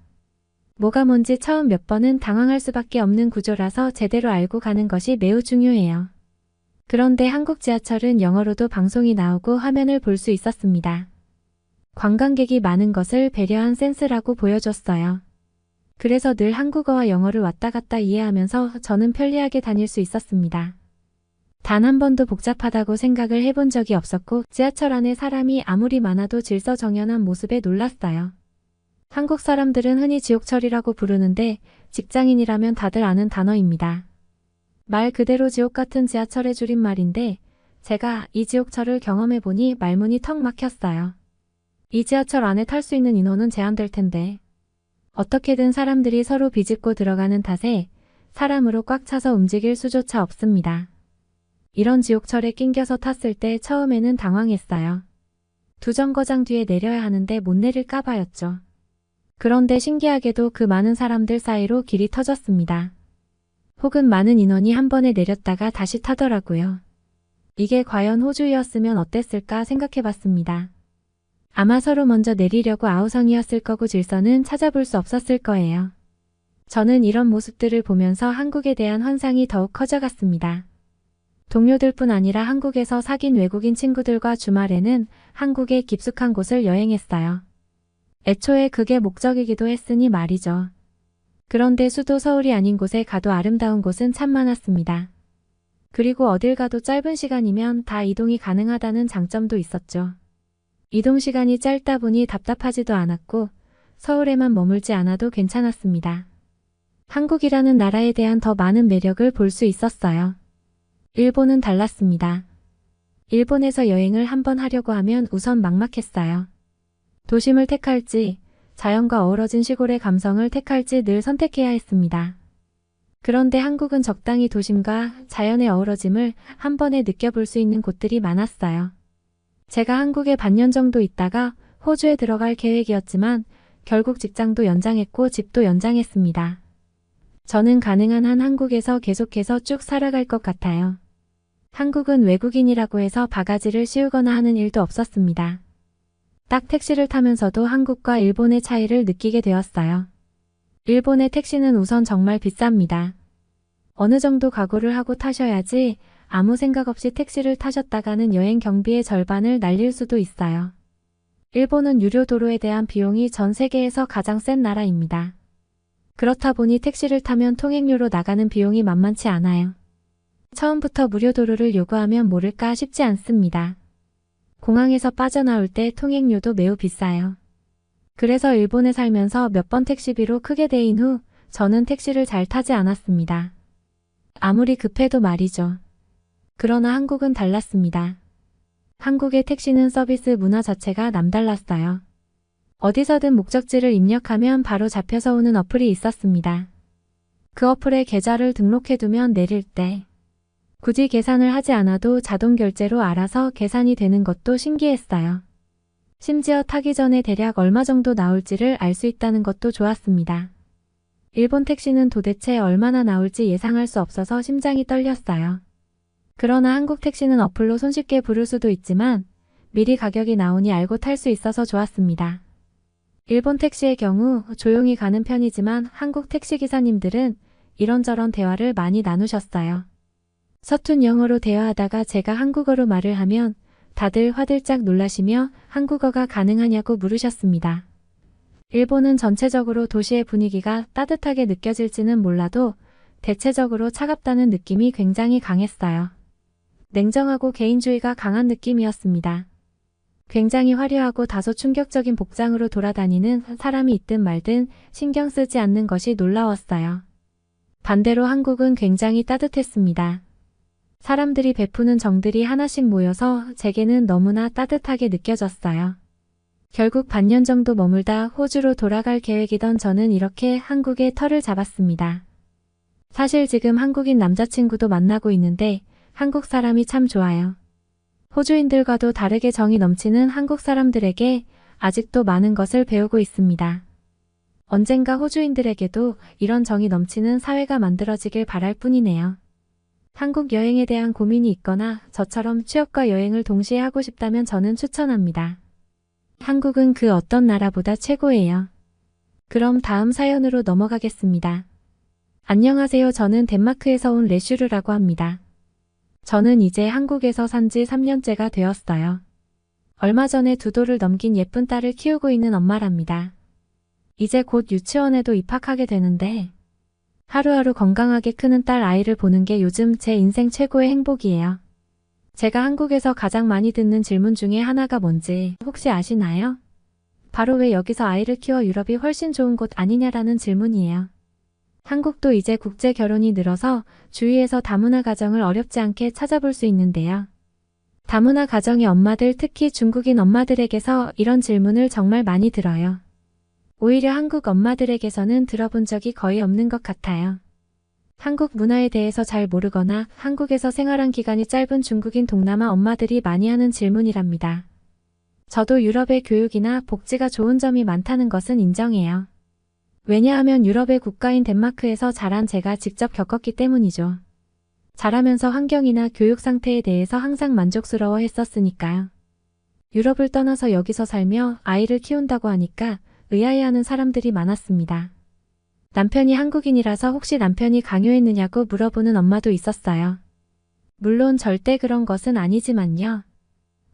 뭐가 뭔지 처음 몇 번은 당황할 수밖에 없는 구조라서 제대로 알고 가는 것이 매우 중요해요. 그런데 한국 지하철은 영어로도 방송이 나오고 화면을 볼 수 있었습니다. 관광객이 많은 것을 배려한 센스라고 보여줬어요. 그래서 늘 한국어와 영어를 왔다 갔다 이해하면서 저는 편리하게 다닐 수 있었습니다. 단 한 번도 복잡하다고 생각을 해본 적이 없었고 지하철 안에 사람이 아무리 많아도 질서정연한 모습에 놀랐어요. 한국 사람들은 흔히 지옥철이라고 부르는데 직장인이라면 다들 아는 단어입니다. 말 그대로 지옥 같은 지하철의 줄임말인데 제가 이 지옥철을 경험해보니 말문이 턱 막혔어요. 이 지하철 안에 탈 수 있는 인원은 제한될 텐데 어떻게든 사람들이 서로 비집고 들어가는 탓에 사람으로 꽉 차서 움직일 수조차 없습니다. 이런 지옥철에 낑겨서 탔을 때 처음에는 당황했어요. 2정거장 뒤에 내려야 하는데 못 내릴까 봐였죠. 그런데 신기하게도 그 많은 사람들 사이로 길이 터졌습니다. 혹은 많은 인원이 한 번에 내렸다가 다시 타더라고요. 이게 과연 호주였으면 어땠을까 생각해봤습니다. 아마 서로 먼저 내리려고 아우성이었을 거고 질서는 찾아볼 수 없었을 거예요. 저는 이런 모습들을 보면서 한국에 대한 환상이 더욱 커져갔습니다. 동료들뿐 아니라 한국에서 사귄 외국인 친구들과 주말에는 한국의 깊숙한 곳을 여행했어요. 애초에 그게 목적이기도 했으니 말이죠. 그런데 수도 서울이 아닌 곳에 가도 아름다운 곳은 참 많았습니다. 그리고 어딜 가도 짧은 시간이면 다 이동이 가능하다는 장점도 있었죠. 이동 시간이 짧다 보니 답답하지도 않았고 서울에만 머물지 않아도 괜찮았습니다. 한국이라는 나라에 대한 더 많은 매력을 볼 수 있었어요. 일본은 달랐습니다. 일본에서 여행을 한번 하려고 하면 우선 막막했어요. 도심을 택할지, 자연과 어우러진 시골의 감성을 택할지 늘 선택해야 했습니다. 그런데 한국은 적당히 도심과 자연의 어우러짐을 한 번에 느껴볼 수 있는 곳들이 많았어요. 제가 한국에 반년 정도 있다가 호주에 들어갈 계획이었지만 결국 직장도 연장했고 집도 연장했습니다. 저는 가능한 한 한국에서 계속해서 쭉 살아갈 것 같아요. 한국은 외국인이라고 해서 바가지를 씌우거나 하는 일도 없었습니다. 딱 택시를 타면서도 한국과 일본의 차이를 느끼게 되었어요. 일본의 택시는 우선 정말 비쌉니다. 어느 정도 각오를 하고 타셔야지 아무 생각 없이 택시를 타셨다가는 여행 경비의 절반을 날릴 수도 있어요. 일본은 유료 도로에 대한 비용이 전 세계에서 가장 센 나라입니다. 그렇다 보니 택시를 타면 통행료로 나가는 비용이 만만치 않아요. 처음부터 무료 도로를 요구하면 모를까 쉽지 않습니다. 공항에서 빠져나올 때 통행료도 매우 비싸요. 그래서 일본에 살면서 몇 번 택시비로 크게 대인 후 저는 택시를 잘 타지 않았습니다. 아무리 급해도 말이죠. 그러나 한국은 달랐습니다. 한국의 택시는 서비스 문화 자체가 남달랐어요. 어디서든 목적지를 입력하면 바로 잡혀서 오는 어플이 있었습니다. 그 어플에 계좌를 등록해두면 내릴 때 굳이 계산을 하지 않아도 자동 결제로 알아서 계산이 되는 것도 신기했어요. 심지어 타기 전에 대략 얼마 정도 나올지를 알 수 있다는 것도 좋았습니다. 일본 택시는 도대체 얼마나 나올지 예상할 수 없어서 심장이 떨렸어요. 그러나 한국 택시는 어플로 손쉽게 부를 수도 있지만 미리 가격이 나오니 알고 탈 수 있어서 좋았습니다. 일본 택시의 경우 조용히 가는 편이지만 한국 택시기사님들은 이런저런 대화를 많이 나누셨어요. 서툰 영어로 대화하다가 제가 한국어로 말을 하면 다들 화들짝 놀라시며 한국어가 가능하냐고 물으셨습니다. 일본은 전체적으로 도시의 분위기가 따뜻하게 느껴질지는 몰라도 대체적으로 차갑다는 느낌이 굉장히 강했어요. 냉정하고 개인주의가 강한 느낌이었습니다. 굉장히 화려하고 다소 충격적인 복장으로 돌아다니는 사람이 있든 말든 신경 쓰지 않는 것이 놀라웠어요. 반대로 한국은 굉장히 따뜻했습니다. 사람들이 베푸는 정들이 하나씩 모여서 제게는 너무나 따뜻하게 느껴졌어요. 결국 반년 정도 머물다 호주로 돌아갈 계획이던 저는 이렇게 한국에 터를 잡았습니다. 사실 지금 한국인 남자친구도 만나고 있는데 한국 사람이 참 좋아요. 호주인들과도 다르게 정이 넘치는 한국 사람들에게 아직도 많은 것을 배우고 있습니다. 언젠가 호주인들에게도 이런 정이 넘치는 사회가 만들어지길 바랄 뿐이네요. 한국 여행에 대한 고민이 있거나 저처럼 취업과 여행을 동시에 하고 싶다면 저는 추천합니다. 한국은 그 어떤 나라보다 최고예요. 그럼 다음 사연으로 넘어가겠습니다. 안녕하세요. 저는 덴마크에서 온 레슈르라고 합니다. 저는 이제 한국에서 산 지 3년째가 되었어요. 얼마 전에 2돌을 넘긴 예쁜 딸을 키우고 있는 엄마랍니다. 이제 곧 유치원에도 입학하게 되는데 하루하루 건강하게 크는 딸 아이를 보는 게 요즘 제 인생 최고의 행복이에요. 제가 한국에서 가장 많이 듣는 질문 중에 하나가 뭔지 혹시 아시나요? 바로 왜 여기서 아이를 키워 유럽이 훨씬 좋은 곳 아니냐라는 질문이에요. 한국도 이제 국제 결혼이 늘어서 주위에서 다문화 가정을 어렵지 않게 찾아볼 수 있는데요. 다문화 가정의 엄마들, 특히 중국인 엄마들에게서 이런 질문을 정말 많이 들어요. 오히려 한국 엄마들에게서는 들어본 적이 거의 없는 것 같아요. 한국 문화에 대해서 잘 모르거나 한국에서 생활한 기간이 짧은 중국인 동남아 엄마들이 많이 하는 질문이랍니다. 저도 유럽의 교육이나 복지가 좋은 점이 많다는 것은 인정해요. 왜냐하면 유럽의 국가인 덴마크에서 자란 제가 직접 겪었기 때문이죠. 자라면서 환경이나 교육 상태에 대해서 항상 만족스러워 했었으니까요. 유럽을 떠나서 여기서 살며 아이를 키운다고 하니까 의아해하는 사람들이 많았습니다. 남편이 한국인이라서 혹시 남편이 강요했느냐고 물어보는 엄마도 있었어요. 물론 절대 그런 것은 아니지만요.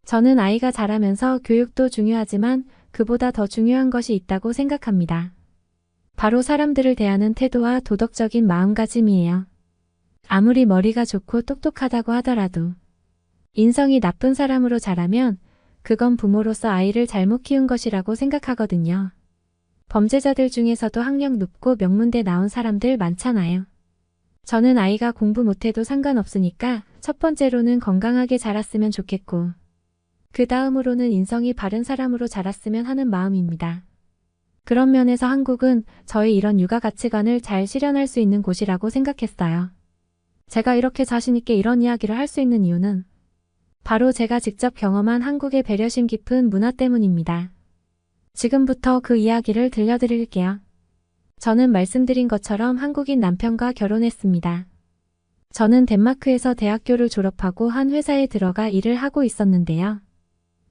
저는 아이가 자라면서 교육도 중요하지만 그보다 더 중요한 것이 있다고 생각합니다. 바로 사람들을 대하는 태도와 도덕적인 마음가짐이에요. 아무리 머리가 좋고 똑똑하다고 하더라도 인성이 나쁜 사람으로 자라면 그건 부모로서 아이를 잘못 키운 것이라고 생각하거든요. 범죄자들 중에서도 학력 높고 명문대 나온 사람들 많잖아요. 저는 아이가 공부 못해도 상관없으니까 첫 번째로는 건강하게 자랐으면 좋겠고, 그 다음으로는 인성이 바른 사람으로 자랐으면 하는 마음입니다. 그런 면에서 한국은 저의 이런 육아 가치관을 잘 실현할 수 있는 곳이라고 생각했어요. 제가 이렇게 자신있게 이런 이야기를 할 수 있는 이유는 바로 제가 직접 경험한 한국의 배려심 깊은 문화 때문입니다. 지금부터 그 이야기를 들려드릴게요. 저는 말씀드린 것처럼 한국인 남편과 결혼했습니다. 저는 덴마크에서 대학교를 졸업하고 한 회사에 들어가 일을 하고 있었는데요.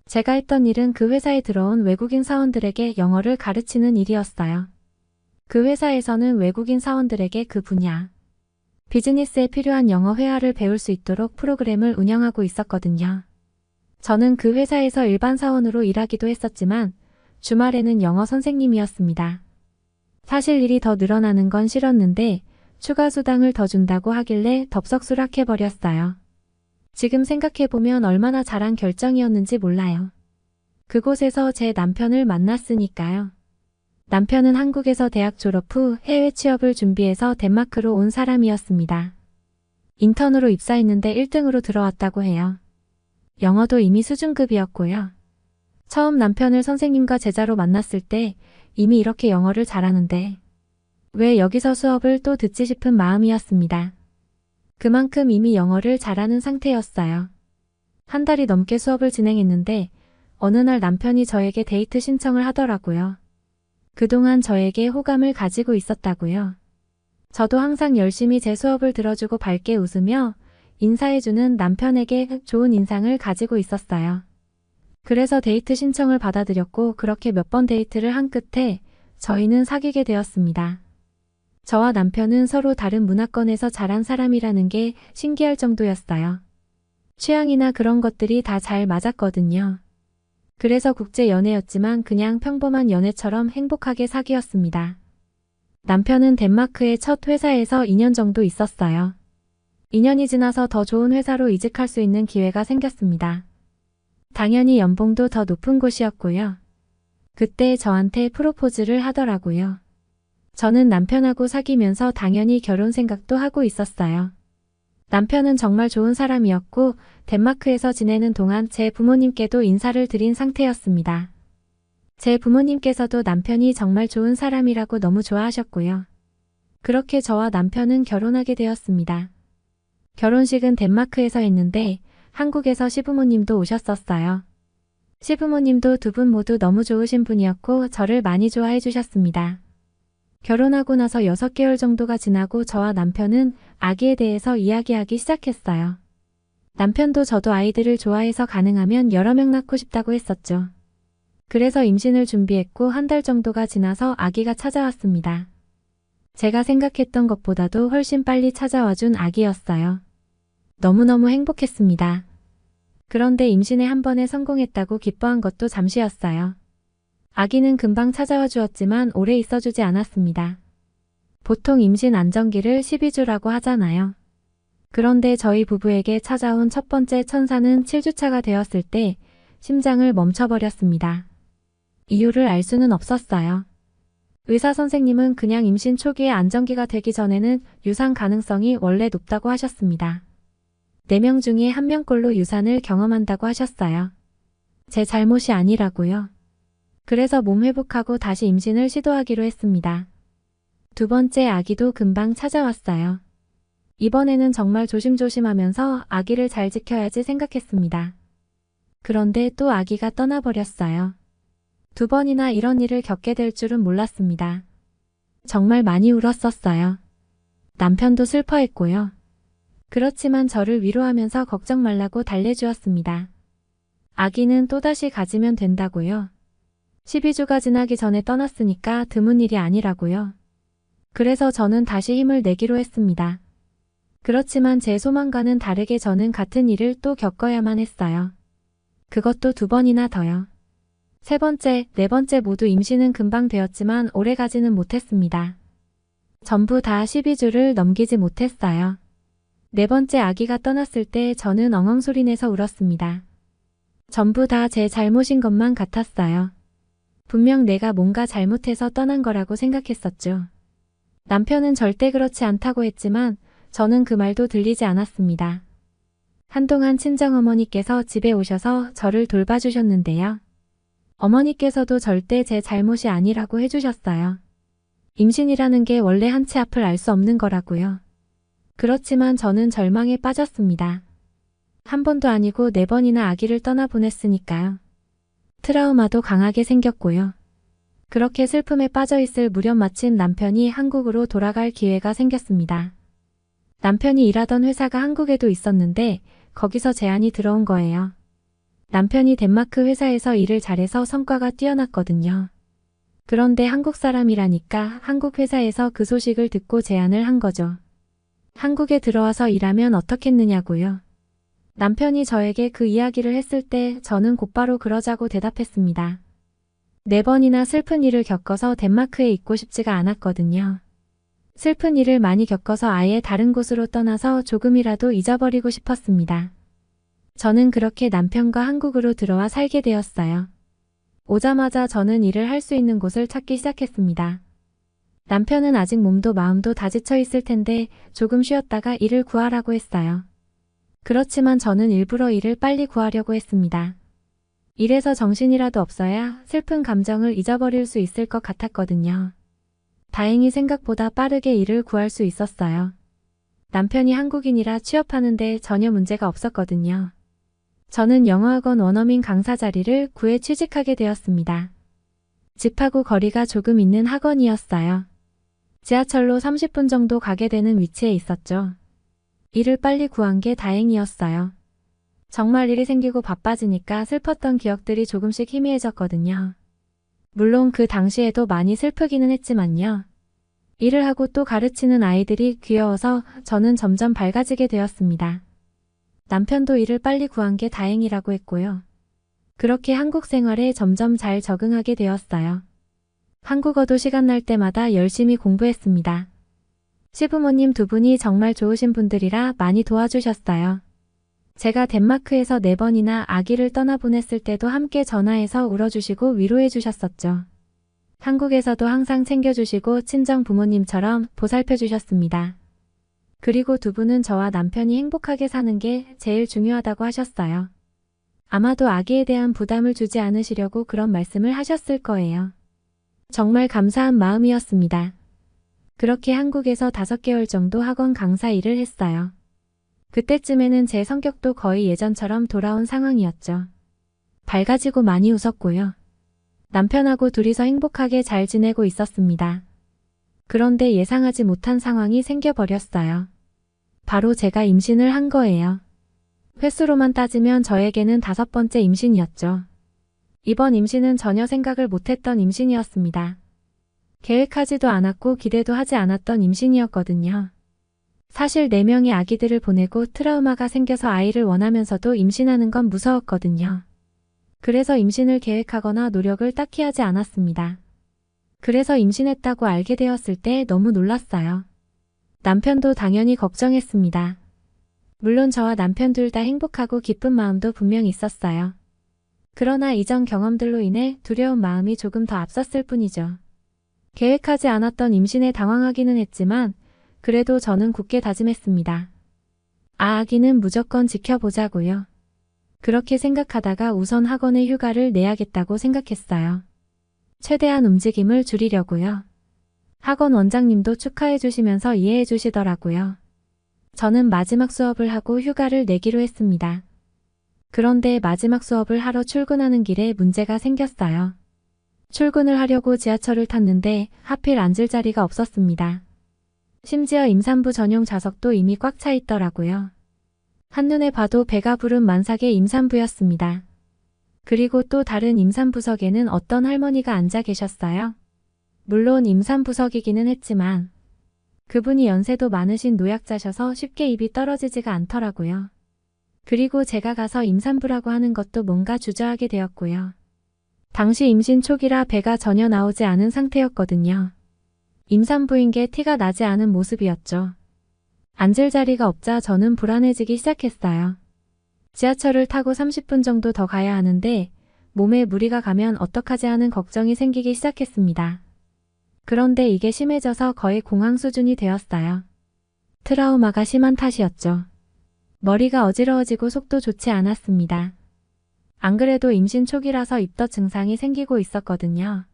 제가 했던 일은 그 회사에 들어온 외국인 사원들에게 영어를 가르치는 일이었어요. 그 회사에서는 외국인 사원들에게 그 분야, 비즈니스에 필요한 영어 회화를 배울 수 있도록 프로그램을 운영하고 있었거든요. 저는 그 회사에서 일반 사원으로 일하기도 했었지만 주말에는 영어 선생님이었습니다. 사실 일이 더 늘어나는 건 싫었는데 추가 수당을 더 준다고 하길래 덥석수락해버렸어요. 지금 생각해보면 얼마나 잘한 결정이었는지 몰라요. 그곳에서 제 남편을 만났으니까요. 남편은 한국에서 대학 졸업 후 해외 취업을 준비해서 덴마크로 온 사람이었습니다. 인턴으로 입사했는데 1등으로 들어왔다고 해요. 영어도 이미 수준급이었고요. 처음 남편을 선생님과 제자로 만났을 때 이미 이렇게 영어를 잘하는데 왜 여기서 수업을 또 듣지 싶은 마음이었습니다. 그만큼 이미 영어를 잘하는 상태였어요. 한 달이 넘게 수업을 진행했는데 어느 날 남편이 저에게 데이트 신청을 하더라고요. 그동안 저에게 호감을 가지고 있었다고요. 저도 항상 열심히 제 수업을 들어주고 밝게 웃으며 인사해주는 남편에게 좋은 인상을 가지고 있었어요. 그래서 데이트 신청을 받아들였고 그렇게 몇 번 데이트를 한 끝에 저희는 사귀게 되었습니다. 저와 남편은 서로 다른 문화권에서 자란 사람이라는 게 신기할 정도였어요. 취향이나 그런 것들이 다 잘 맞았거든요. 그래서 국제 연애였지만 그냥 평범한 연애처럼 행복하게 사귀었습니다. 남편은 덴마크의 첫 회사에서 2년 정도 있었어요. 2년이 지나서 더 좋은 회사로 이직할 수 있는 기회가 생겼습니다. 당연히 연봉도 더 높은 곳이었고요. 그때 저한테 프로포즈를 하더라고요. 저는 남편하고 사귀면서 당연히 결혼 생각도 하고 있었어요. 남편은 정말 좋은 사람이었고 덴마크에서 지내는 동안 제 부모님께도 인사를 드린 상태였습니다. 제 부모님께서도 남편이 정말 좋은 사람이라고 너무 좋아하셨고요. 그렇게 저와 남편은 결혼하게 되었습니다. 결혼식은 덴마크에서 했는데 한국에서 시부모님도 오셨었어요. 시부모님도 두 분 모두 너무 좋으신 분이었고 저를 많이 좋아해 주셨습니다. 결혼하고 나서 6개월 정도가 지나고 저와 남편은 아기에 대해서 이야기하기 시작했어요. 남편도 저도 아이들을 좋아해서 가능하면 여러 명 낳고 싶다고 했었죠. 그래서 임신을 준비했고 한 달 정도가 지나서 아기가 찾아왔습니다. 제가 생각했던 것보다도 훨씬 빨리 찾아와준 아기였어요. 너무너무 행복했습니다. 그런데 임신에 한 번에 성공했다고 기뻐한 것도 잠시였어요. 아기는 금방 찾아와 주었지만 오래 있어주지 않았습니다. 보통 임신 안정기를 12주라고 하잖아요. 그런데 저희 부부에게 찾아온 첫 번째 천사는 7주차가 되었을 때 심장을 멈춰버렸습니다. 이유를 알 수는 없었어요. 의사 선생님은 그냥 임신 초기에 안정기가 되기 전에는 유산 가능성이 원래 높다고 하셨습니다. 4명 중에 1명꼴로 유산을 경험한다고 하셨어요. 제 잘못이 아니라고요. 그래서 몸 회복하고 다시 임신을 시도하기로 했습니다. 두 번째 아기도 금방 찾아왔어요. 이번에는 정말 조심조심하면서 아기를 잘 지켜야지 생각했습니다. 그런데 또 아기가 떠나버렸어요. 2번이나 이런 일을 겪게 될 줄은 몰랐습니다. 정말 많이 울었었어요. 남편도 슬퍼했고요. 그렇지만 저를 위로하면서 걱정 말라고 달래주었습니다. 아기는 또다시 가지면 된다고요. 12주가 지나기 전에 떠났으니까 드문 일이 아니라고요. 그래서 저는 다시 힘을 내기로 했습니다. 그렇지만 제 소망과는 다르게 저는 같은 일을 또 겪어야만 했어요. 그것도 2번이나 더요. 3번째, 4번째 모두 임신은 금방 되었지만 오래 가지는 못했습니다. 전부 다 12주를 넘기지 못했어요. 4번째 아기가 떠났을 때 저는 엉엉 소리내서 울었습니다. 전부 다 제 잘못인 것만 같았어요. 분명 내가 뭔가 잘못해서 떠난 거라고 생각했었죠. 남편은 절대 그렇지 않다고 했지만 저는 그 말도 들리지 않았습니다. 한동안 친정어머니께서 집에 오셔서 저를 돌봐주셨는데요. 어머니께서도 절대 제 잘못이 아니라고 해주셨어요. 임신이라는 게 원래 한치 앞을 알 수 없는 거라고요. 그렇지만 저는 절망에 빠졌습니다. 한 번도 아니고 4번이나 아기를 떠나보냈으니까요. 트라우마도 강하게 생겼고요. 그렇게 슬픔에 빠져있을 무렵 마침 남편이 한국으로 돌아갈 기회가 생겼습니다. 남편이 일하던 회사가 한국에도 있었는데 거기서 제안이 들어온 거예요. 남편이 덴마크 회사에서 일을 잘해서 성과가 뛰어났거든요. 그런데 한국 사람이라니까 한국 회사에서 그 소식을 듣고 제안을 한 거죠. 한국에 들어와서 일하면 어떻겠느냐고요. 남편이 저에게 그 이야기를 했을 때 저는 곧바로 그러자고 대답했습니다. 4번이나 슬픈 일을 겪어서 덴마크에 있고 싶지가 않았거든요. 슬픈 일을 많이 겪어서 아예 다른 곳으로 떠나서 조금이라도 잊어버리고 싶었습니다. 저는 그렇게 남편과 한국으로 들어와 살게 되었어요. 오자마자 저는 일을 할 수 있는 곳을 찾기 시작했습니다. 남편은 아직 몸도 마음도 다 지쳐 있을 텐데 조금 쉬었다가 일을 구하라고 했어요. 그렇지만 저는 일부러 일을 빨리 구하려고 했습니다. 이래서 정신이라도 없어야 슬픈 감정을 잊어버릴 수 있을 것 같았거든요. 다행히 생각보다 빠르게 일을 구할 수 있었어요. 남편이 한국인이라 취업하는데 전혀 문제가 없었거든요. 저는 영어학원 원어민 강사 자리를 구해 취직하게 되었습니다. 집하고 거리가 조금 있는 학원이었어요. 지하철로 30분 정도 가게 되는 위치에 있었죠. 일을 빨리 구한 게 다행이었어요. 정말 일이 생기고 바빠지니까 슬펐던 기억들이 조금씩 희미해졌거든요. 물론 그 당시에도 많이 슬프기는 했지만요. 일을 하고 또 가르치는 아이들이 귀여워서 저는 점점 밝아지게 되었습니다. 남편도 일을 빨리 구한 게 다행이라고 했고요. 그렇게 한국 생활에 점점 잘 적응하게 되었어요. 한국어도 시간 날 때마다 열심히 공부했습니다. 시부모님 2분이 정말 좋으신 분들이라 많이 도와주셨어요. 제가 덴마크에서 4번이나 아기를 떠나보냈을 때도 함께 전화해서 울어주시고 위로해 주셨었죠. 한국에서도 항상 챙겨주시고 친정 부모님처럼 보살펴 주셨습니다. 그리고 2분은 저와 남편이 행복하게 사는 게 제일 중요하다고 하셨어요. 아마도 아기에 대한 부담을 주지 않으시려고 그런 말씀을 하셨을 거예요. 정말 감사한 마음이었습니다. 그렇게 한국에서 5개월 정도 학원 강사 일을 했어요. 그때쯤에는 제 성격도 거의 예전처럼 돌아온 상황이었죠. 밝아지고 많이 웃었고요. 남편하고 둘이서 행복하게 잘 지내고 있었습니다. 그런데 예상하지 못한 상황이 생겨버렸어요. 바로 제가 임신을 한 거예요. 횟수로만 따지면 저에게는 5번째 임신이었죠. 이번 임신은 전혀 생각을 못했던 임신이었습니다. 계획하지도 않았고 기대도 하지 않았던 임신이었거든요. 사실 4명의 아기들을 보내고 트라우마가 생겨서 아이를 원하면서도 임신하는 건 무서웠거든요. 그래서 임신을 계획하거나 노력을 딱히 하지 않았습니다. 그래서 임신했다고 알게 되었을 때 너무 놀랐어요. 남편도 당연히 걱정했습니다. 물론 저와 남편 둘 다 행복하고 기쁜 마음도 분명 있었어요. 그러나 이전 경험들로 인해 두려운 마음이 조금 더 앞섰을 뿐이죠. 계획하지 않았던 임신에 당황하기는 했지만 그래도 저는 굳게 다짐했습니다. 아기는 무조건 지켜보자고요. 그렇게 생각하다가 우선 학원에 휴가를 내야겠다고 생각했어요. 최대한 움직임을 줄이려고요. 학원 원장님도 축하해 주시면서 이해해 주시더라고요. 저는 마지막 수업을 하고 휴가를 내기로 했습니다. 그런데 마지막 수업을 하러 출근하는 길에 문제가 생겼어요. 출근을 하려고 지하철을 탔는데 하필 앉을 자리가 없었습니다. 심지어 임산부 전용 좌석도 이미 꽉 차 있더라고요. 한눈에 봐도 배가 부른 만삭의 임산부였습니다. 그리고 또 다른 임산부석에는 어떤 할머니가 앉아 계셨어요. 물론 임산부석이기는 했지만 그분이 연세도 많으신 노약자셔서 쉽게 입이 떨어지지가 않더라고요. 그리고 제가 가서 임산부라고 하는 것도 뭔가 주저하게 되었고요. 당시 임신 초기라 배가 전혀 나오지 않은 상태였거든요. 임산부인 게 티가 나지 않은 모습이었죠. 앉을 자리가 없자 저는 불안해지기 시작했어요. 지하철을 타고 30분 정도 더 가야 하는데 몸에 무리가 가면 어떡하지 하는 걱정이 생기기 시작했습니다. 그런데 이게 심해져서 거의 공황 수준이 되었어요. 트라우마가 심한 탓이었죠. 머리가 어지러워지고 속도 좋지 않았습니다. 안 그래도 임신 초기라서 입덧 증상이 생기고 있었거든요.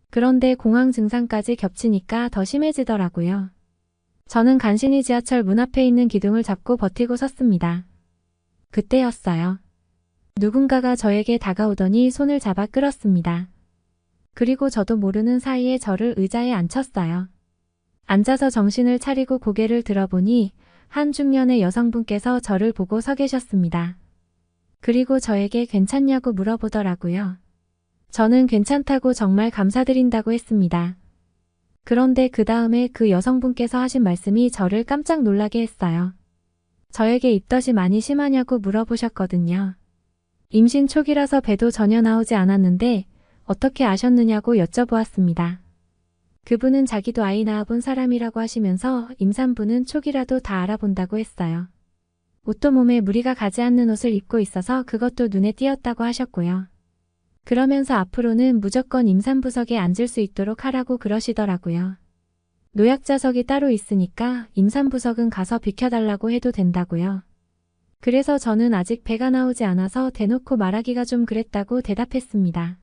그런데 공황 증상까지 겹치니까 더 심해지더라고요. 저는 간신히 지하철 문 앞에 있는 기둥을 잡고 버티고 섰습니다. 그때였어요. 누군가가 저에게 다가오더니 손을 잡아 끌었습니다. 그리고 저도 모르는 사이에 저를 의자에 앉혔어요. 앉아서 정신을 차리고 고개를 들어보니 한 중년의 여성분께서 저를 보고 서 계셨습니다. 그리고 저에게 괜찮냐고 물어보더라고요. 저는 괜찮다고 정말 감사드린다고 했습니다. 그런데 그 다음에 그 여성분께서 하신 말씀이 저를 깜짝 놀라게 했어요. 저에게 입덧이 많이 심하냐고 물어보셨거든요. 임신 초기라서 배도 전혀 나오지 않았는데 어떻게 아셨느냐고 여쭤보았습니다. 그분은 자기도 아이 낳아본 사람이라고 하시면서 임산부는 초기라도 다 알아본다고 했어요. 옷도 몸에 무리가 가지 않는 옷을 입고 있어서 그것도 눈에 띄었다고 하셨고요. 그러면서 앞으로는 무조건 임산부석에 앉을 수 있도록 하라고 그러시더라고요. 노약자석이 따로 있으니까 임산부석은 가서 비켜달라고 해도 된다고요. 그래서 저는 아직 배가 나오지 않아서 대놓고 말하기가 좀 그랬다고 대답했습니다.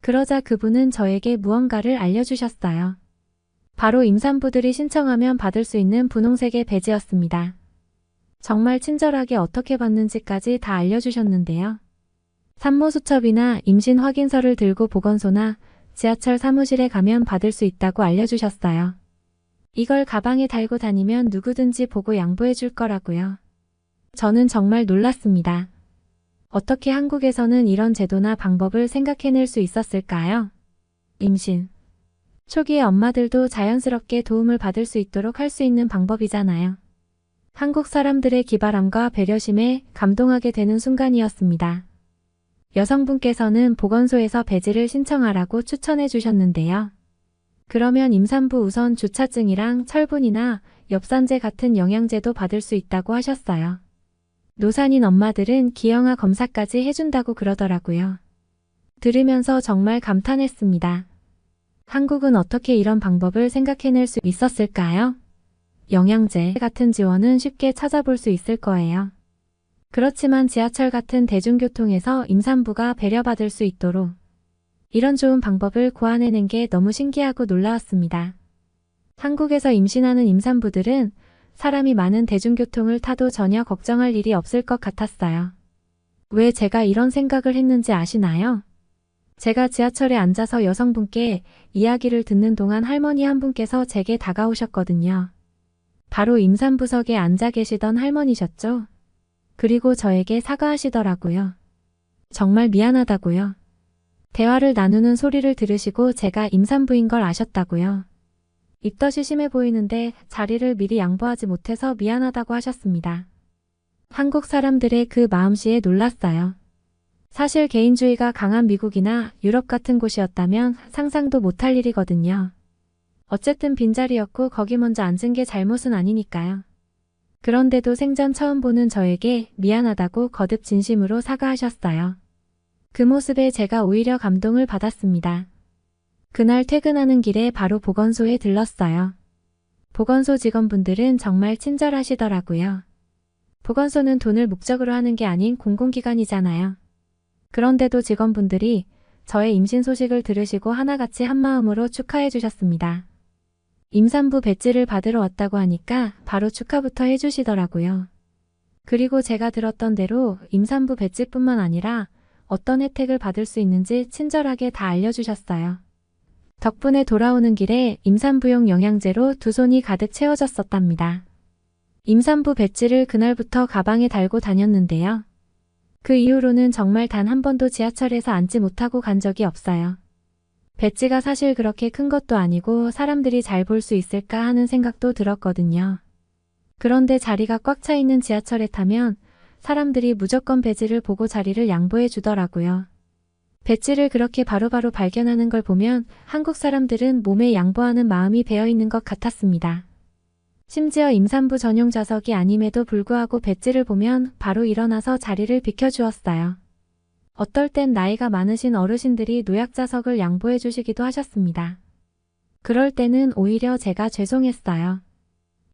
그러자 그분은 저에게 무언가를 알려주셨어요. 바로 임산부들이 신청하면 받을 수 있는 분홍색의 배지였습니다. 정말 친절하게 어떻게 받는지까지 다 알려주셨는데요. 산모수첩이나 임신 확인서를 들고 보건소나 지하철 사무실에 가면 받을 수 있다고 알려주셨어요. 이걸 가방에 달고 다니면 누구든지 보고 양보해 줄 거라고요. 저는 정말 놀랐습니다. 어떻게 한국에서는 이런 제도나 방법을 생각해낼 수 있었을까요? 임신 초기의 엄마들도 자연스럽게 도움을 받을 수 있도록 할 수 있는 방법이잖아요. 한국 사람들의 기발함과 배려심에 감동하게 되는 순간이었습니다. 여성분께서는 보건소에서 배지를 신청하라고 추천해 주셨는데요. 그러면 임산부 우선 주차증이랑 철분이나 엽산제 같은 영양제도 받을 수 있다고 하셨어요. 노산인 엄마들은 기형아 검사까지 해준다고 그러더라고요. 들으면서 정말 감탄했습니다. 한국은 어떻게 이런 방법을 생각해낼 수 있었을까요? 영양제 같은 지원은 쉽게 찾아볼 수 있을 거예요. 그렇지만 지하철 같은 대중교통에서 임산부가 배려받을 수 있도록 이런 좋은 방법을 고안해낸 게 너무 신기하고 놀라웠습니다. 한국에서 임신하는 임산부들은 사람이 많은 대중교통을 타도 전혀 걱정할 일이 없을 것 같았어요. 왜 제가 이런 생각을 했는지 아시나요? 제가 지하철에 앉아서 여성분께 이야기를 듣는 동안 할머니 한 분께서 제게 다가오셨거든요. 바로 임산부석에 앉아 계시던 할머니셨죠? 그리고 저에게 사과하시더라고요. 정말 미안하다고요. 대화를 나누는 소리를 들으시고 제가 임산부인 걸 아셨다고요. 입덧이 심해 보이는데 자리를 미리 양보하지 못해서 미안하다고 하셨습니다. 한국 사람들의 그 마음씨에 놀랐어요. 사실 개인주의가 강한 미국이나 유럽 같은 곳이었다면 상상도 못할 일이거든요. 어쨌든 빈자리였고 거기 먼저 앉은 게 잘못은 아니니까요. 그런데도 생전 처음 보는 저에게 미안하다고 거듭 진심으로 사과하셨어요. 그 모습에 제가 오히려 감동을 받았습니다. 그날 퇴근하는 길에 바로 보건소에 들렀어요. 보건소 직원분들은 정말 친절하시더라고요. 보건소는 돈을 목적으로 하는 게 아닌 공공기관이잖아요. 그런데도 직원분들이 저의 임신 소식을 들으시고 하나같이 한마음으로 축하해 주셨습니다. 임산부 배지를 받으러 왔다고 하니까 바로 축하부터 해주시더라고요. 그리고 제가 들었던 대로 임산부 배지뿐만 아니라 어떤 혜택을 받을 수 있는지 친절하게 다 알려주셨어요. 덕분에 돌아오는 길에 임산부용 영양제로 두 손이 가득 채워졌었답니다. 임산부 배지를 그날부터 가방에 달고 다녔는데요. 그 이후로는 정말 단 한 번도 지하철에서 앉지 못하고 간 적이 없어요. 배지가 사실 그렇게 큰 것도 아니고 사람들이 잘 볼 수 있을까 하는 생각도 들었거든요. 그런데 자리가 꽉 차 있는 지하철에 타면 사람들이 무조건 배지를 보고 자리를 양보해 주더라고요. 배지를 그렇게 바로바로 발견하는 걸 보면 한국 사람들은 몸에 양보하는 마음이 배어있는 것 같았습니다. 심지어 임산부 전용 좌석이 아님에도 불구하고 배지를 보면 바로 일어나서 자리를 비켜주었어요. 어떨 땐 나이가 많으신 어르신들이 노약자석을 양보해 주시기도 하셨습니다. 그럴 때는 오히려 제가 죄송했어요.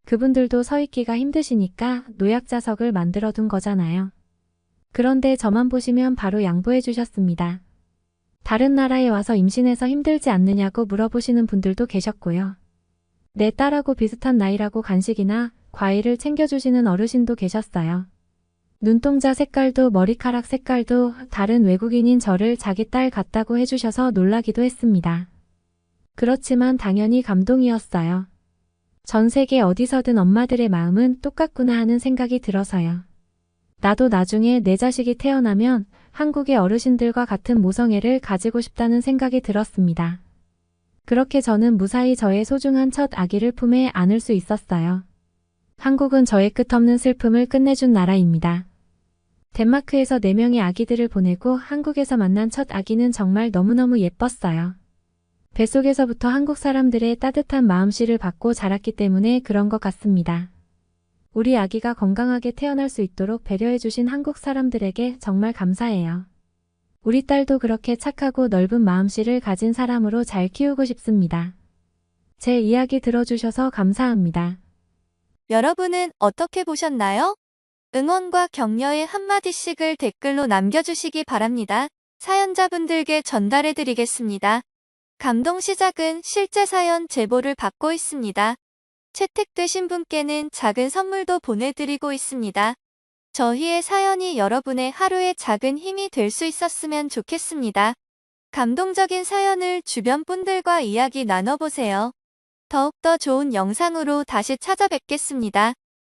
그분들도 서 있기가 힘드시니까 노약자석을 만들어 둔 거잖아요. 그런데 저만 보시면 바로 양보해 주셨습니다. 다른 나라에 와서 임신해서 힘들지 않느냐고 물어보시는 분들도 계셨고요. 내 딸하고 비슷한 나이라고 간식이나 과일을 챙겨주시는 어르신도 계셨어요. 눈동자 색깔도 머리카락 색깔도 다른 외국인인 저를 자기 딸 같다고 해주셔서 놀라기도 했습니다. 그렇지만 당연히 감동이었어요. 전 세계 어디서든 엄마들의 마음은 똑같구나 하는 생각이 들어서요. 나도 나중에 내 자식이 태어나면 한국의 어르신들과 같은 모성애를 가지고 싶다는 생각이 들었습니다. 그렇게 저는 무사히 저의 소중한 첫 아기를 품에 안을 수 있었어요. 한국은 저의 끝없는 슬픔을 끝내준 나라입니다. 덴마크에서 4명의 아기들을 보내고 한국에서 만난 첫 아기는 정말 너무너무 예뻤어요. 뱃속에서부터 한국 사람들의 따뜻한 마음씨를 받고 자랐기 때문에 그런 것 같습니다. 우리 아기가 건강하게 태어날 수 있도록 배려해주신 한국 사람들에게 정말 감사해요. 우리 딸도 그렇게 착하고 넓은 마음씨를 가진 사람으로 잘 키우고 싶습니다. 제 이야기 들어주셔서 감사합니다. 여러분은 어떻게 보셨나요? 응원과 격려의 한마디씩을 댓글로 남겨주시기 바랍니다. 사연자분들께 전달해드리겠습니다. 감동 시작은 실제 사연 제보를 받고 있습니다. 채택되신 분께는 작은 선물도 보내드리고 있습니다. 저희의 사연이 여러분의 하루의 작은 힘이 될 수 있었으면 좋겠습니다. 감동적인 사연을 주변 분들과 이야기 나눠보세요. 더욱더 좋은 영상으로 다시 찾아뵙겠습니다.